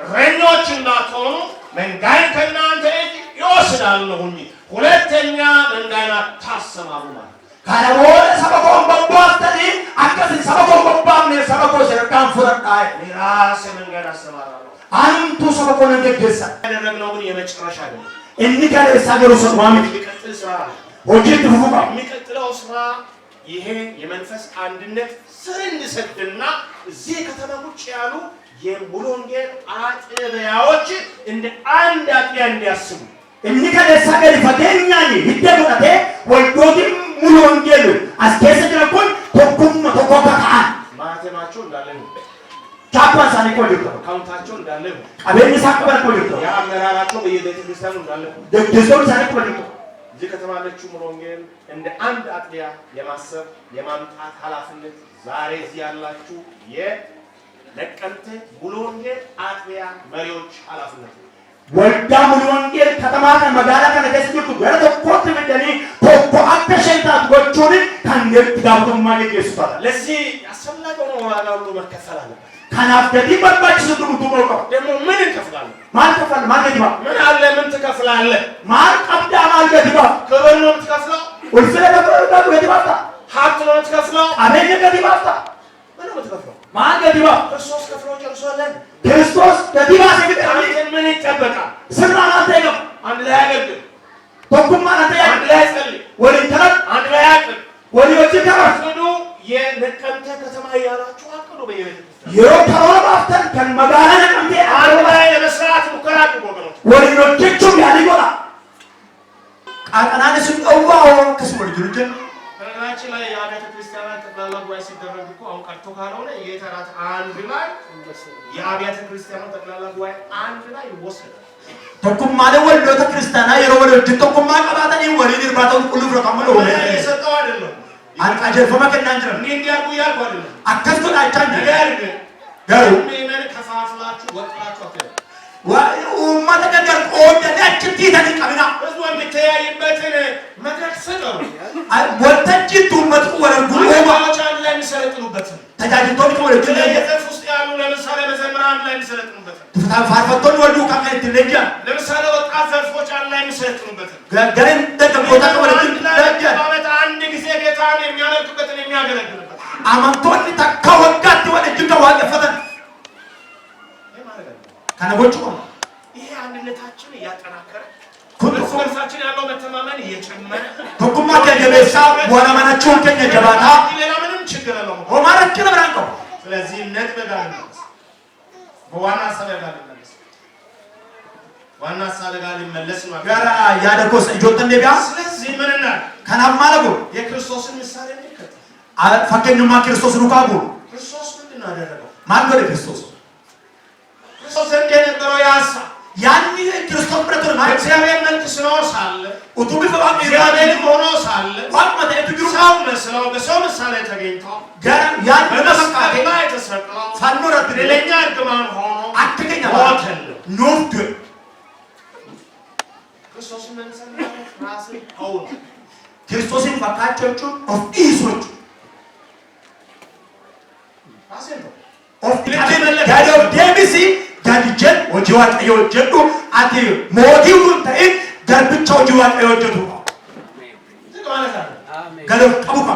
እረኞች እንዳትሆኑ መንጋዬን ከእናንተ እጅ ይወስዳለሁኝ ሁለተኛ መንጋዬን አታሰማሩ ማለት ካለወለ ሰበኮን በባስተኒ አከስ ሰበኮን በባም ነው ሰበኮ ሰረካን ፍረጣይ ራስ መንጋዬን አሰማራለሁ አንቱ ሰበኮን እንደገሳ ያደረግነው ግን የመጨረሻ ነው እንዲካለ ሳገሩ ሰማሚ የሚቀጥል ስራ ወጅት ፍፉባ የሚቀጥለው ስራ ይሄ የመንፈስ አንድነት ስር እንዲሰድና እዚህ ከተማ ቁጭ ያሉ የሙሉ ወንጌል አጥቢያዎች እንደ አንድ አጥቢያ እንዲያስቡ እንዲካለ ሳገሪ ፈተኛኒ ይደረገ ወልዶት ሙሉ ወንጌል አስከሰደረኩን ተቆጣ ማተማቸው እንዳለ ነው ቻፓን ሳኒኮ ዲኮ ካውንታቸው እንዳለ ነው አቤት ሳቀበር ኮዲኮ ያ አመራራቸው በየቤተ ክርስቲያኑ እንዳለ ነው ደደሶን ሳኒኮ ዲኮ እዚህ ከተማ ያለችው ሙሉ ወንጌል እንደ አንድ አጥቢያ የማሰብ የማምጣት ኃላፊነት ዛሬ እዚህ ያላችሁ የነቀምቴ ሙሉ ወንጌል አጥቢያ መሪዎች ኃላፊነት ወልዳ ሙሉ ወንጌል ከተማ ከመጋላ ከነገስቱ ገረተ ኮት በደኒ ፖፖ አተሸንታት ጎቹን ካንገት ዳብቶ ማለት ይስፋል ለዚህ ያስፈልጋው ነው ዋጋ ሁሉ መከፈል አለበት ካናፍ ደዲ በባች ሱዱቱ ሞቆ ደግሞ ምን እንከፍላለን ማን ከፈል ማን ገዲባ ምን አለ ምን ትከፍላለህ ማን ቀብዳ ማን ገዲባ ክብር ነው የምትከፍለው ወልፈለ ገዲባ ገዲባታ ሀብት ነው የምትከፍለው አቤት ገዲባታ ምን ነው የምትከፍለው ማን ገዲባ ክርስቶስ ከፍሎ ጨርሶልን ክርስቶስ ገዲባ ሲገጣ ምን ይጠበቃል ስራና ተይገም አንድ ላይ ያገልግል ተኩማ አንተ አንድ ላይ ያጸልይ ወልንተራ አንድ ላይ ያቅል ወልዮች ከራስዱ የነቀምቴ ከተማ ያላችሁ አቅዱ በየቤተ የሮታው ባፍተን ከመጋላ ነቀምቴ አንድ ላይ ለመስራት ሙከራ አድርጉ ወገኖች ወልዮችም ያሊጎላ ቃቀናንስ ቀዋው ከስሙ ልጅ በነገራችን ላይ የአብያተ ክርስቲያናት ጠቅላላ ጉባኤ ሲደረግ እኮ አሁን ቀርቶ ካልሆነ የተራት አንድ ላይ የአብያተ ክርስቲያናት ጠቅላላ ጉባኤ አንድ ላይ ይወሰዳል ተኩማ ለወልዶ ክርስቲያና የሮወሎ ተኩማ ቀባታኒ ወሪድ ባታው ሁሉ ፍረካመለ ወለ የሰጠው አይደለም አንቃጀር ፈመከና እንጀራ እንዲያርጉ ያልኩ አይደለም አከፍቶ አጫን ነገር ጋሩ ምን ከፋፍላችሁ ወጥራችሁ አትለ ኡማተ ገደር ቆደ ለችቲ ተንቀብና ህዝቡ የሚተያይበትን መድረክ ሰጠው ወተጅቱ መጥቁ ወረዱ ወባዎች አንድ ላይ የሚሰለጥኑበትን ተጃጅቶን ወረዱ ለየጠፍ ውስጥ ያሉ ለምሳሌ መዘምራን አንድ ላይ የሚሰለጥኑበትን ፋርፈቶን ወረዱ ከመት ለጃ ለምሳሌ ወጣት ዘርፎች አንድ ላይ የሚሰለጥኑበትን ገረን ተቀቦታ ወረዱ ለጃ በዓመት አንድ ጊዜ ጌታን የሚያመልኩበትን የሚያገለግሉበት አማንቶን ተካወጋት ወደ ጅጋ ዋቀፈተን ከነጎቹ ይሄ አንድነታችን እያጠናከረ በርሳችን ያለው መተማመን እየጨመረ ተኩማ ከገበሳ ወራ ማናቸውን ከኛ ጀባታ ሌላ ምንም ችግር የለውም ኦማራችን ብራንቆ ስለዚህ ነጥብ ጋር ነው በዋና ሐሳብ ጋር ነው ዋና ሐሳብ ጋር ሊመለስ ነው ጋራ ያደኮስ እጆተን ደቢያ ስለዚህ ምንና ከናማለጎ የክርስቶስን ምሳሌ እንከተል ፈከኙማ ክርስቶስ ነው ካቡ ክርስቶስ ምንድን ነው ያደረገው ማን ነው ክርስቶስ ክርስቶስ እንደነበረው ያሳ ያኒ ክርስቶስ ብረቱ ነው እግዚአብሔር መንግስት ነው ሳለ ኡቱብ ፈባም እግዚአብሔር ሆኖ ሳለ ዋቅመተ እትግሩ ሰው መስለው በሰው ምሳሌ ተገኝቶ ጋራ ያን በመስቀል ላይ ተሰቅለው ፋኖረት ለኛ እርግማን ሆኖ አትገኛ ሞተል ኖፍድ ክርስቶስን መንሰልና ራስን አውል ክርስቶስን ፈካቾቹ ኦፍ ኢሶቹ ራስን ነው ኦፍ ጋዶ ዴቢሲ ጋዲጀን ወጂዋ ቀዮጀዱ አቲ ሞቲውን ተይ ደርብቻው ጂዋ ቀዮጀዱ ማለት አለ ጋዶ ቀቡካ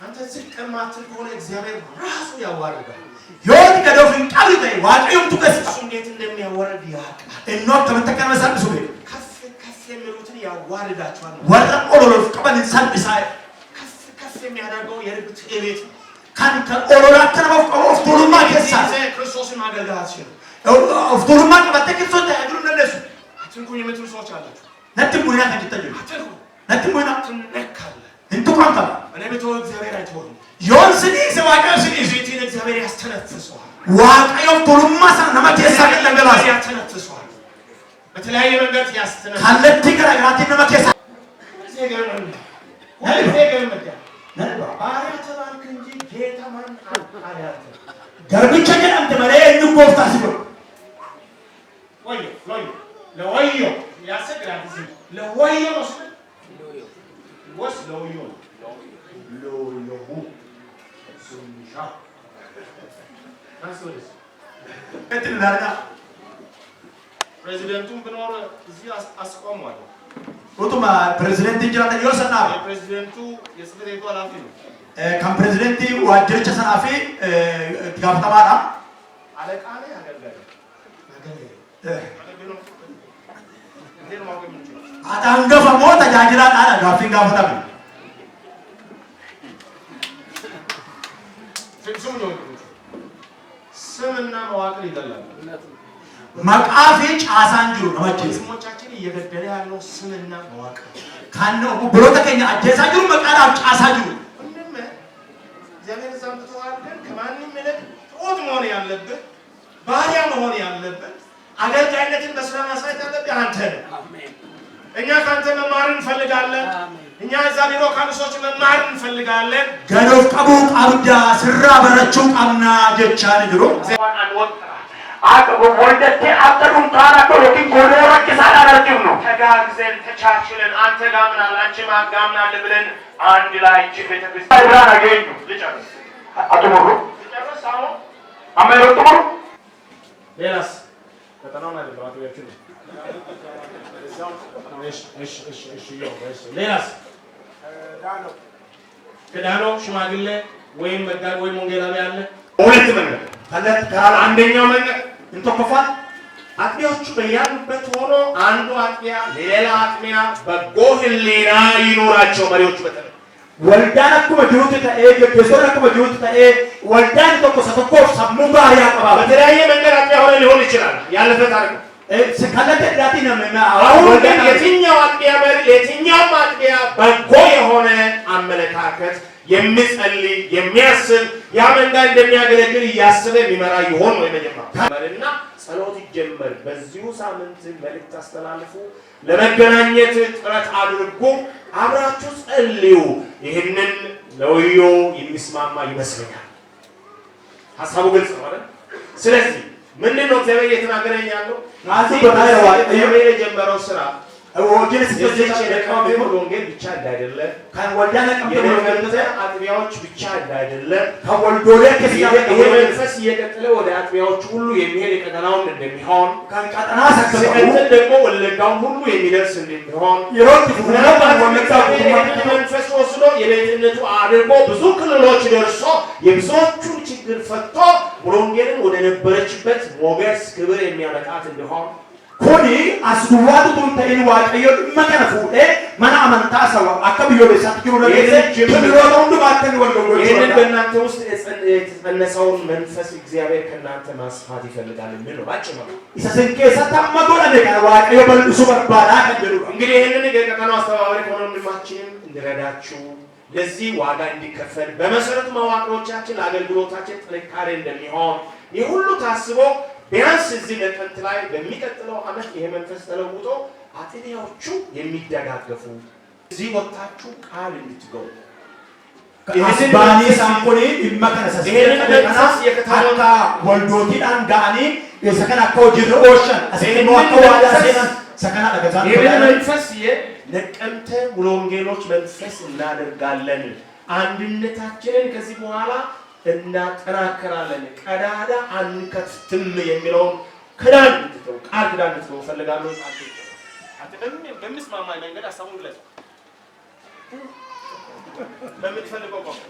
አንተ ዝቅ ማትል ከሆነ እግዚአብሔር ራሱ ያዋርዳል። ዮት ከዶፍን ቃልተ ዋቀዩም ተከስ እሱ እንዴት እንደሚያዋርድ ያውቃል። እኖ ተመተከነ ሰብሱ ከፍ ከፍ የሚሉትን ያዋርዳቸዋል። ወረ ኦሎሎፍ ቀበን ሰብሳይ ከፍ የሚያደርገው የልብ ትዕቢት ካንተ ኦሎላት ተነፈው ኦፍቶሉማ ከሳ ክርስቶስን ማገልገላችን ኦፍቶሉማ ከመተከሶ ታድሩ ነለሱ አትንኩኝ የምትሉ ሰዎች አላችሁ። ነጥቡና ከጅተጁ አትንኩ ነጥቡና ትነካለ እንቱ ቋንታ እኔ በተወው እግዚአብሔር አይተውም። ዮን ስኒ ሰዋቀዩ ስኒ ቤቴን እግዚአብሔር ያስተነፍሰዋል። ዋቀዩ ኦፍቶሉማ ሰና ነመከሳ ከለገላስ ያስተነፍሰዋል። በተለያየ መንገድ ያስተነፍሰዋል። ካለቲ ገራጋቲ ነመከሳ ባሪያ ተባልክ እንጂ ጌታ ማን አልያተ ገርብቸ ጀዳምተ መለ እንጎፍታ ሲቦ ወዮ ለወዮ ያሰግራል ሲ ለወዮ ወስ ለወዮ ሱንሻ አንሶስ ከትላና ፕሬዚደንቱን ብኖር እዚህ አስቆሟል። ኦቶማ ፕሬዚደንት እንጀራተ ይወሰና ፕሬዚደንቱ የጽህፈት ቤቱ ኃላፊ ነው። ካም ፕሬዚደንት ዋጀርቸ ሰናፊ ጋፍተማራ አለቃ ላይ አገልጋይ አዳንገፈ ሞታ ጃጅራ ዳራ ጋፊን ጋፈታ ስምና መዋቅር ይገላል። መቃፊ ጫሳንጁ ነመቼ ስሞቻችን እየገደለ ያለው ስምና መዋቅር ካነው ብሎተ ከኛ አጀሳንጁ መቃዳ ጫሳንጁ ምንም እግዚአብሔር ዘምተዋል። ግን ከማንም ይልቅ ጦት መሆን ያለበት ባሪያ መሆን ያለበት አገልጋይነትን በስራ ማሳየት ያለበት አንተ ነህ። አሜን። እኛ ካንተ መማር እንፈልጋለን። እኛ እዛ ቢሮ ካሉ ሰዎች መማር እንፈልጋለን። ገዶፍ ቀቡ ቀብዳ ስራ በረቹ ቀምና ጀቻን ድሮ ወልደቴ አጠሩም ታራቆ ለኪን ጎዶራ ከሳላ አርጅም ነው ተጋግዘን ተቻችለን አንተ ጋምናል አንቺ ማጋምናል ብለን አንድ ላይ እጅ ቤተክርስቲያን ብራን አገኙ ልጨርስ አጥሙሩ ልጨርስ አሁን አመሮ ጥሩ ሌላስ ከተናውና ለባቱ ያችሁ ሌላስ ከዳኖ ሽማግሌ ወይም መጋቢ ወይም ወንጌላዊ አለ። ሁለት መንገድ ፈለት ካል አንደኛው መንገድ እንተከፋል አጥቢያዎቹ በያሉበት ሆኖ አንዱ አጥቢያ ሌላ አጥቢያ በጎ ህሊና ይኖራቸው መሪዎቹ በተለይ ወልዳን አኩመ ጅሩት ተኤ ገሶን አኩመ ጅሩት ተኤ ወልዳን ተቆሰተኮ ሰሙ ባሪያ ቀባ በተለያየ መንገድ አጥቢያ ሆነ ሊሆን ይችላል። ያለፈ ታሪክ ስካለተ ዳቲ ነው አሁን ግን የትኛው አጥቢያ መሪ የትኛው አጥቢያ በጎ የሆነ አመለካከት የሚጸልይ የሚያስብ ያ መንጋ እንደሚያገለግል እያሰበ የሚመራ ይሆን ወይ መጀመሪያና ጸሎት ይጀመር። በዚሁ ሳምንት መልእክት አስተላልፉ። ለመገናኘት ጥረት አድርጉ። አብራችሁ ጸልዩ። ይህንን ለወዮ የሚስማማ ይመስለኛል። ሀሳቡ ግልጽ ነው አይደል? ስለዚህ ምንድነው እግዚአብሔር እየተናገረኝ ያለው? አዚህ በታየዋ እግዚአብሔር የጀመረው ስራ ወንጌል ወንጌል ብቻ እንዳይደለ ወልዳን አጥቢያዎች ብቻ እንዳይደለ ከወልዶለ መንፈስ እየቀጠለ ወደ አጥቢያዎች ሁሉ የሚሄድ የቀጠናውን እንደሚሆን ቀጠና ሲቀጥል ደግሞ ወለጋውን ሁሉ የሚደርስ እንደሚሆን መንፈስ ወስዶ የቤትነቱ አድርጎ ብዙ ክልሎች ደርሶ የብዙዎቹን ችግር ፈቶ ወንጌልን ወደ ነበረችበት ሞገስ ክብር የሚያመጣት እንደሆን ኮኒ አስዱዋቱ ቱንተይን ዋቀዮ መከነፉ ማና አመንታ ሰው አከብዮ ለሳት ኪሩ ለገዘ ትብሮቱ ሁሉ ባተን ወልዶ ይሄንን በእናንተ ውስጥ የተጸነሰውን መንፈስ እግዚአብሔር ከእናንተ ማስፋት ይፈልጋል የሚል ነው ባጭሩ። ኢሰሰንኬ ሰታማጎላ ለካ ዋቀዮ በልሱ በርባዳ ከጀሩ እንግዲህ ይሄንን የቀጠናው አስተባባሪ ሆኖ ወንድማችንን እንዲረዳችሁ ለዚህ ዋጋ እንዲከፈል በመሰረቱ መዋቅሮቻችን ለአገልግሎታችን ጥንካሬ እንደሚሆን ይህ ሁሉ ታስቦ ቢያንስ እዚህ ለጥንት ላይ በሚቀጥለው ዓመት ይሄ መንፈስ ተለውጦ አጥቢያዎቹ የሚደጋገፉ እዚህ ወጣችሁ ቃል እንድትገቡ አስባኒ ሳንቆኒ ይመከነሰስ ይሄንን መንፈስ የከታታ ወልዶቲዳን ጋኒ የሰከና ኮጅር ኦሽን አሰከና ወጣዋዳ ሰና ሰከና ለገዛ ይሄንን መንፈስ የነቀምተ ሙሉ ወንጌሎች መንፈስ እናደርጋለን። አንድነታችንን ከዚህ በኋላ እናጠናከራለን። ቀዳዳ አንከፍትም የሚለውን ክዳን እንድትተው ቃል ክዳን እንድትተው ፈልጋለሁ። አትደም በሚስማማኝ መንገድ አሳቡን ግለጽ። በምትፈልገው ቋንቋ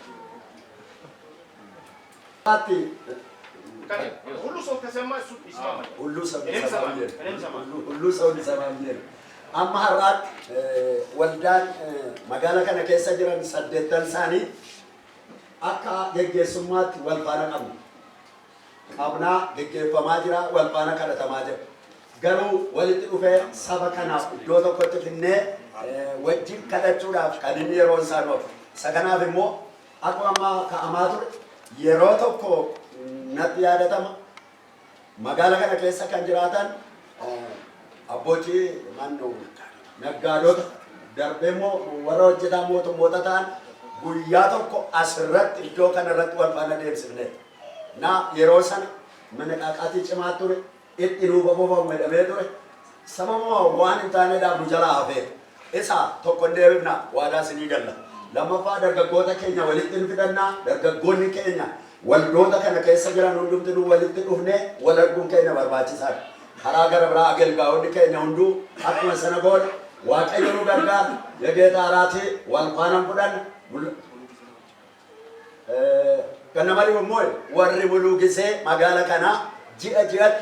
ሁሉ ሰው ከሰማ እሱ ይስማማል። ሁሉ ሰው ይሰማል። አማራጥ ወልዳን መጋላ ከነ ከሰ ጅራን ሰደተን ሳኒ አካ ገገሱማት ወልፋና ቀብና ገገፈማ ጅራ ወልፋና ከለተማ ጅራ ገሩ ወልጥ ኡፈ ሰበከና ዶቶ ኮትፍነ ወጂ ከለቹዳፍ ከድን የሮንሳኖ ሰከናፍ ሞ አቋማ ከአማቱ የሮቶኮ ነት ያደተማ መጋላ ከነ ከሰ ከንጅራታን አቦቲ ማን ነው ነጋዶት ደርቤሞ ወራ ወጀታ ሞታታን ጉያ ተኮ አስረት ኢዶ ከነረት ወልፋና ደምስነ ና የሮሰን መነቃቃቲ ጭማቱር ኢጥኑ በቦቦ መደበዱር ሰመሞ ዋን እንታነ ዳብሩ ጀላ አፈ እሳ ተቆንደብና ዋዳ ስኒገላ ለማፋ ደርገጎተ ከኛ ወልጥን ፍደና ደርገጎን ከኛ ወልዶታ ከነ ከሰ ጅራን ሁንዱምቱ ወልጥ ዱፍነ ወለጉን ከኛ በርባቺሳ ሀራገር ብራ አገልጋውን ከኛ ሁንዱ አጥመ ሰነጎል ዋቀየሩ ገርጋር የጌታ ራቲ ወልፋናም ቁዳን ከነማሪ ሞይ ወሪ ሙሉ ጊዜ ማጋላ ከና ጂአጂት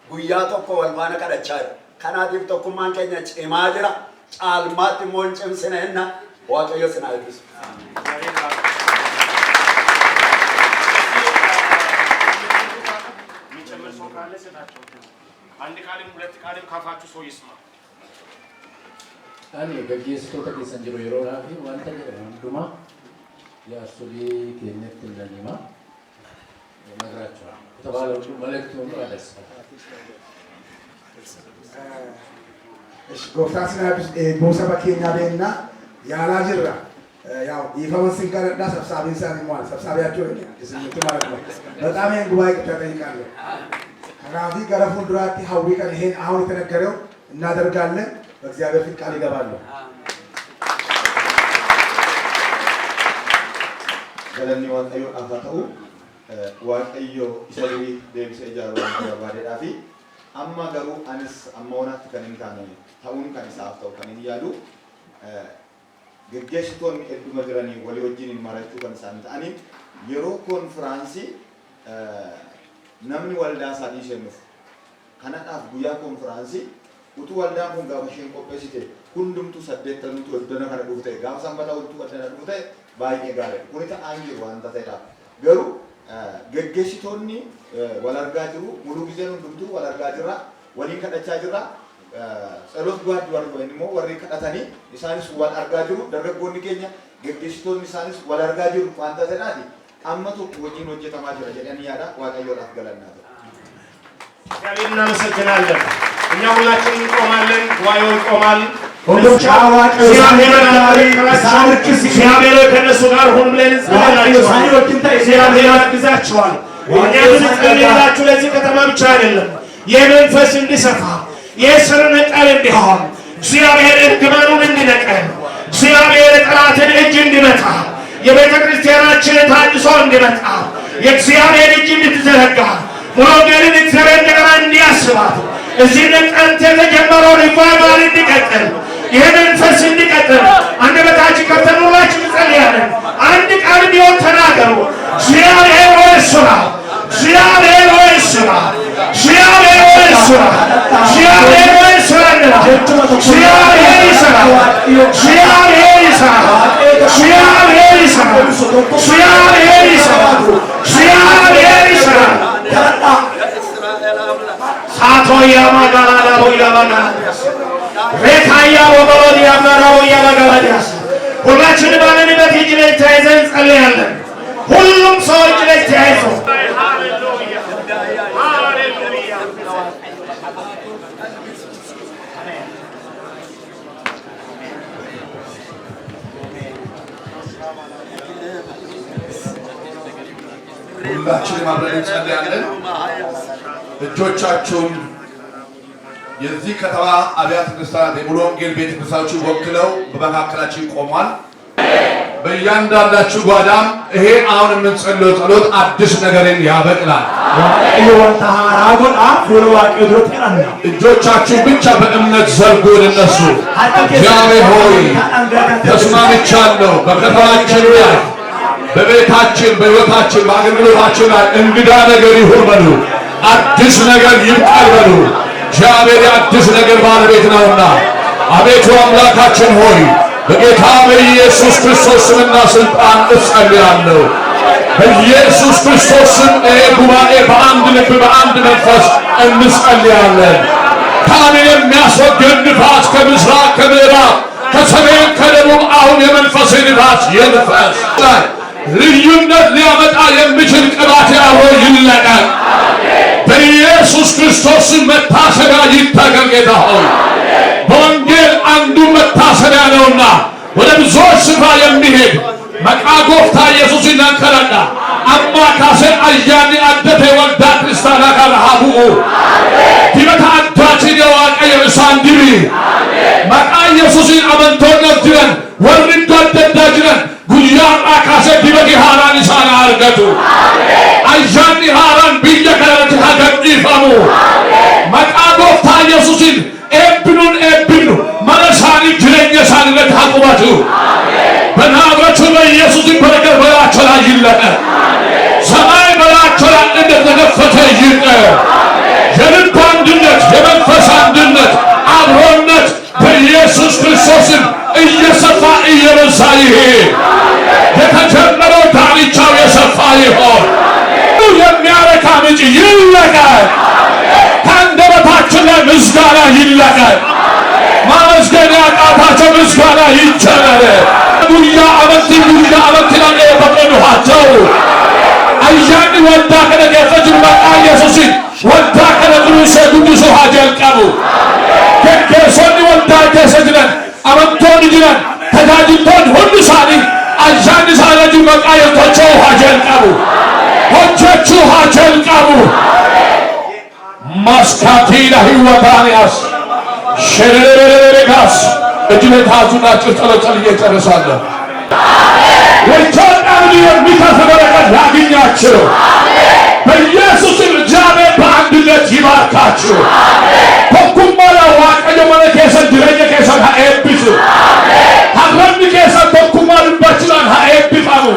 ጉያ ተኮ ወልፋና ከደቻይ ከናዲፍ ተኩማን ከኛ ጭማድራ ጫልማት ሞንጭም ስነና ዋቀዮ ስናይብስ ሚጨምር ሰው ካለ ሰጣቸው አንድ ካለም ሁለት ካለም ካፋችሁ ሰው ይስማ አኔ ገጌስቶታ ከሰንጅሮ ይሮራፊ ዋንተ አንዱማ ያሱሊ ከነት ለኒማ ነግራቸዋል ተባለው መልእክቱ ነው አደረሰ እሺ ጎፍታስና ቦሳ በኬኛ በእና ያላጅራ ያው ይፈወስን ከረዳ ሰብሳቢ ሳን ይሟል ሰብሳቢያቸው እስምቱ ማለት ነው በጣም ይሄን ጉባኤ ተጠይቃለሁ ከናፊ ገረፉ ድራቲ ሀዊ ከን ይሄን አሁን የተነገረው እናደርጋለን በእግዚአብሔር ፊት ቃል ይገባለሁ ገለኒ ዋንቀዮ አፋተው ዋንቀዮ ኢሰሪ ደምሰ ጃሮ ባደዳፊ አማ ገሩ አንስ አማውናት ከነንታነ ታውን ከንሳፍተው ከነን ያሉ ገገሽቶን እዱ መድረኒ ወሊወጂን ማራቹ ከንሳንት አኒ የሮ ኮንፈረንሲ namni waldaa sadii shennuuf kanadhaaf guyyaa konferansii utuu waldaan kun gaafa isheen qopheessite hundumtu saddeettanutu waddana kana dhufu ta'e gaafa sanbataa utuu waddana dhufu ta'e baay'ee gaariidha. Kuni ta'aan jiru waanta ta'edha. Garuu geggeessitoonni wal argaa jiru muluu gizeen hundumtuu wal argaa jirra waliin kadhachaa jirra ጸሎት ጓድ ወርዶን ሞ ወሪ kadhatanii isaanis wal argaa jiru dargaggoonni keenya geggeessitoonni isaanis wal argaa jiru waanta ta'edha. amma tokko wajjin hojjetamaa jira jedhanii yaada waaqayyoodhaaf galannaa ta'u. እግዚአብሔር እናመሰግናለን። እኛ ሁላችን እንቆማለን፣ ጉባኤው ይቆማል። እግዚአብሔር ከእነሱ ጋር ሁን ብለን እንጸልያለን። እግዚአብሔር ያግዛቸዋል። እኛ እንጸልያላችሁ ለዚህ ከተማ ብቻ አይደለም፣ የመንፈስ እንዲሰፋ የስር ነቀል እንዲሆን እግዚአብሔር እርግማኑን እንዲነቀል እግዚአብሔር ጠላትን እጅ እንዲመታ የቤተ ክርስቲያናችን ታድሶ እንዲመጣ የእግዚአብሔር እጅ እንድትዘረጋ ወገንን እግዚአብሔር እንደገና እንዲያስባት እዚህ ነቀንተ የተጀመረው ሪቫይቫል እንዲቀጥል ይሄ መንፈስ እንዲቀጥል አንደበታችን ከፍተን ሁላችን እንጸልያለን። አንድ ቃል ቢሆን ተናገሩ። እግዚአብሔር ሆይ ስራ፣ እግዚአብሔር ሆይ ስራ፣ እግዚአብሔር ሆይ ስራ፣ እግዚአብሔር ሆይ ስራ፣ እግዚአብሔር ይሰራ፣ እግዚአብሔር ይሰራ፣ እግዚአብሔር ይሰራ፣ እግዚአብሔር ይሰራ፣ እግዚአብሔር ይሰራ። ሳቶያ ማጋላላ ወያባና ሬካያ ወበሮዲያ ማራውያ ማጋላዲያስ ሁላችን ባለንበት እጅ ላይ ተያይዘን እንጸልያለን። ሁሉም ሰው እጅ ላይ ተያይዞ ሃሌሉያ ሃሌሉያ ሁላችንም አብረን እንጸልያለን። እጆቻችሁን የዚህ ከተማ አብያተ ክርስቲያናት የሙሉ ወንጌል ቤተ ክርስቲያኖችን ወክለው በመካከላችን ቆሟል። በእያንዳንዳችሁ ጓዳም ይሄ አሁን የምንጸልየው ጸሎት አዲስ ነገርን ያበቅላል። እጆቻችሁን ብቻ በእምነት ዘርጉ ወደነሱ። እግዚአብሔር ሆይ ተስማምቻለሁ በከተማችን ላይ በቤታችን በሕይወታችን በአገልግሎታችን ላይ እንግዳ ነገር ይሁን በሉ። አዲስ ነገር ይብቃል በሉ። እግዚአብሔር የአዲስ ነገር ባለቤት ነውና አቤቱ አምላካችን ሆይ በጌታ በኢየሱስ ክርስቶስ ስምና ስልጣን እጸልያለሁ። በኢየሱስ ክርስቶስ ስም ጉባኤ በአንድ ልብ በአንድ መንፈስ እንጸልያለን። ካህንን የሚያስወግድ ንፋስ ከምስራቅ ከምዕራብ ከሰሜን ከደቡብ አሁን የመንፈስ ንፋስ ይንፈስ። ልዩነት ሊያመጣ የሚችል ቅባት አብሮ ይለቀቅ። በኢየሱስ ክርስቶስ መታሰቢያ ይተገር። ጌታ ሆይ በወንጌል አንዱ መታሰቢያ ነውና ወደ ብዙዎች ስፍራ የሚሄድ መቃ ጎፍታ ኢየሱስ ይነከረና አማ ካሴ አያኒ አደተ ወልዳ ክርስቲያና ካረሃቡ ዲበታ አዳችን የዋቀ የእሳን ዲቢ መቃ ኢየሱስን አመንቶነት ጅረን ወርድ አደዳጅረን ጉያ አካሴ ዲበጊ ሃራን ኢሳን አርገቱ አያኒ ሃራን ብየ ከረቲ ሀገዲፈሙ መቃ ጎፍታ ኢየሱስን ኤብኑን ኤብኑ መለሳኒ ጅረኛ ሳንነት ሀቁባቱ በናዝሬቱ በኢየሱስ በረከት በላያቸው ላይ ይለቀቅ። ሰማይ በላያቸው ላይ እንደተከፈተ ይቀር። የልብ አንድነት፣ የመንፈስ አንድነት፣ አብሮነት በኢየሱስ ክርስቶስም እየሰፋ እየበዛ ይሄድ። የተጀመረው ዳርቻው የሰፋ ይሆን። የሚያረካ ምንጭ ይለቀቅ። ከአንደበታችን ላይ ምስጋና ይለቀቅ። ማመስገን ያቃታቸው ምስጋና ይጀመር። ጉያ አመንቲ ላይ በቀኑሃቸው አያኒ ወልዳ ከነገፈጅ መቃ ኢየሱስን ወልዳ ከነግሩሰ ጉዱሱ ሀጀልቀቡ ከከሶኒ ወልዳ ከሰጅነን አመንቶን ጅነን ተጋጅቶን ሁሉ ሳኒ አያኒ ሳለጁ መቃ የቶቸው ሀጀልቀቡ ሆጆቹ ሀጀልቀቡ ማስካቲና ህይወታንያስ ሸረረረጋስ እጅለታዙና ጭርጨለጨል እየጨረሳለሁ። የኢትዮጵያ ምድር የሚተርፍ በረከት ያግኛችሁ። በኢየሱስም እግዚአብሔር በአንድነት ይባርካችሁ። tokkummaa waaqayyo mana keessan jireenya keessan haa eebbisu. Harranni keessan tokkummaa dubbachuudhaan haa eebbifamu.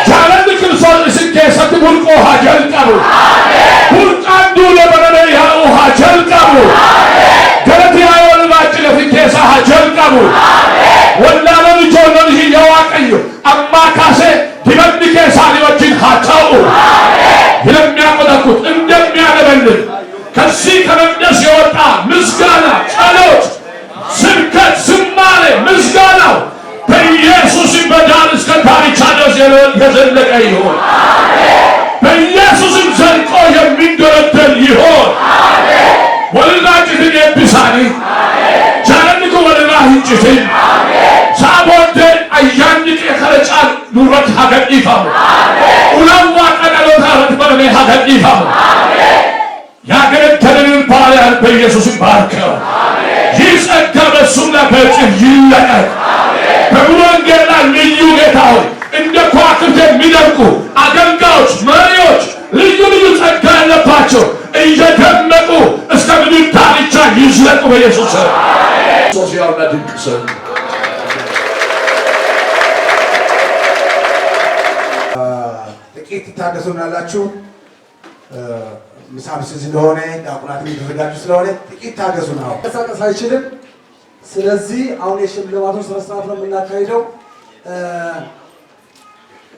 Jaalalli Kiristoos isin keessatti burqoo haa jalqabu. Burqaan duula banamee yaa'u haa jalqabu. Galati yaa walbaachi lafi keessa haa jalqabu. Wallaalaan ijoolleen ishii yaa waaqayyo ammaa kaasee dibanni keessaanii wajjin haa ta'u. የሚያቆጠቁት እንደሚያለበልብ ከዚህ ከመቅደስ የወጣ ምስጋና፣ ጸሎት፣ ስብከት፣ ዝማሬ ምስጋናው በኢየሱስ በዳር እስከ ዳርቻ ድረስ የዘለቀ ይሆን። በኢየሱስም ዘልቆ የሚንደረደር ይሆን። ወልላጭትን የብሳኒ ጃለንኩ ወልላ ህንጭትን ሳቦንደ አያንቅ የከረጫል ኑረት ሀገር ይፋሙ ኡላዋ ቀቀሎታ ረትበረሜ ሀገር ይፋሙ ያገለገለንን ባሪያን በኢየሱስም ባርከው። ይህ ጸጋ በእሱም ላይ በእጅህ ይለቀቅ። በሙሉ ወንጌል ላይ ልዩ ጌታ ሆይ እንደ ከዋክብት የሚደምቁ አገልጋዮች፣ መሪዎች ልዩ ልዩ ጸጋ ያለባቸው እየደመቁ እስከ ምድር ዳርቻ ይዝለቁ በኢየሱስ ስም። ሶስያውና ድንቅ ስም ጥቂት ታገሱናላችሁ። ምሳም ስለሆነ ዳቁናት እየተዘጋጁ ስለሆነ ጥቂት ታገሱ ነው። መንቀሳቀስ አይችልም። ስለዚህ አሁን የሽልማቱን ስነ ስርዓት ነው የምናካሂደው።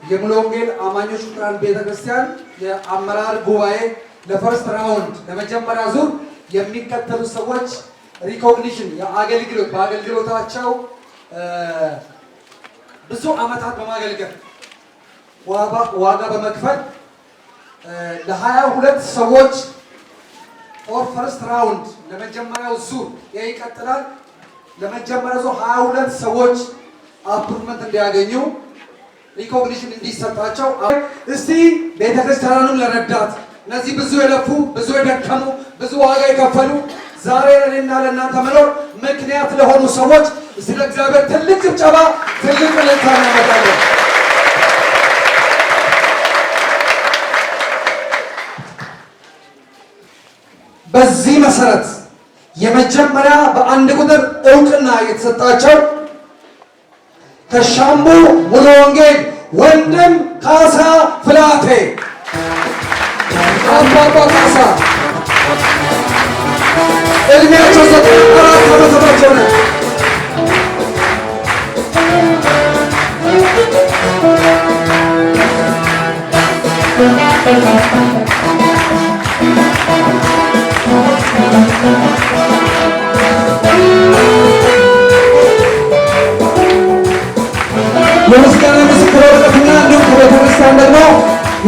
የሙሉ ወንጌል አማኞች ቁጥራን ቤተክርስቲያን የአመራር ጉባኤ ለፈርስት ራውንድ ለመጀመሪያ ዙር የሚከተሉ ሰዎች ሪኮግኒሽን የአገልግሎት በአገልግሎታቸው ብዙ ዓመታት በማገልገል ዋጋ በመክፈል ለ22 ሰዎች ኦር ፈርስት ራውንድ ለመጀመሪያው ዙር ይቀጥላል። ለመጀመሪያው ዙር 22 ሰዎች አፕሩቭመንት እንዲያገኙ ሪኮግኒሽን እንዲሰጣቸው እስቲ ቤተክርስቲያኑን ለረዳት እነዚህ ብዙ የለፉ ብዙ የደከሙ ብዙ ዋጋ የከፈሉ ዛሬ ለእኔና ለእናንተ መኖር ምክንያት ለሆኑ ሰዎች እስቲ ለእግዚአብሔር ትልቅ ጭብጨባ ትልቅ እልልታ እናመጣለን። በዚህ መሰረት የመጀመሪያ በአንድ ቁጥር እውቅና የተሰጣቸው ከሻምቡ ሙሉ ወንጌል ወንድም ካሳ ፍላቴ አባባ ካሳ እድሜያቸው 94 ዓመታቸው ነው። የምስጋና ምስክር ወረቀትና እንዲሁም ከቤተክርስቲያን ደግሞ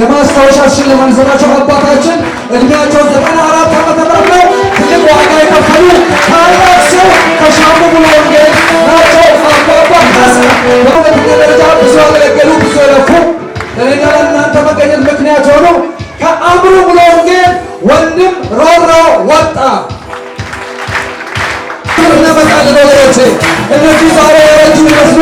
የማስታወሻ ሽልማት የሰጣቸው አባታችን እድሜያቸው 94 ዓመተ ምህረት ነው። ትልቅ ዋጋ የከፈሉ ታላቅ ሰው ከሻሙ ሙሉ ወንጌል ናቸው። አባባ ካሳ በሁለተኛ ደረጃ ብዙ ያገለገሉ ብዙ የለፉ ለእኔና ለእናንተ መገኘት ምክንያት ሆኑ። ከአእምሮ ሙሉ ወንጌል ወንድም ሮሮ ወጣ እናመጣለን ወገኖቼ። እነዚህ ዛሬ የረጁ ይመስሉ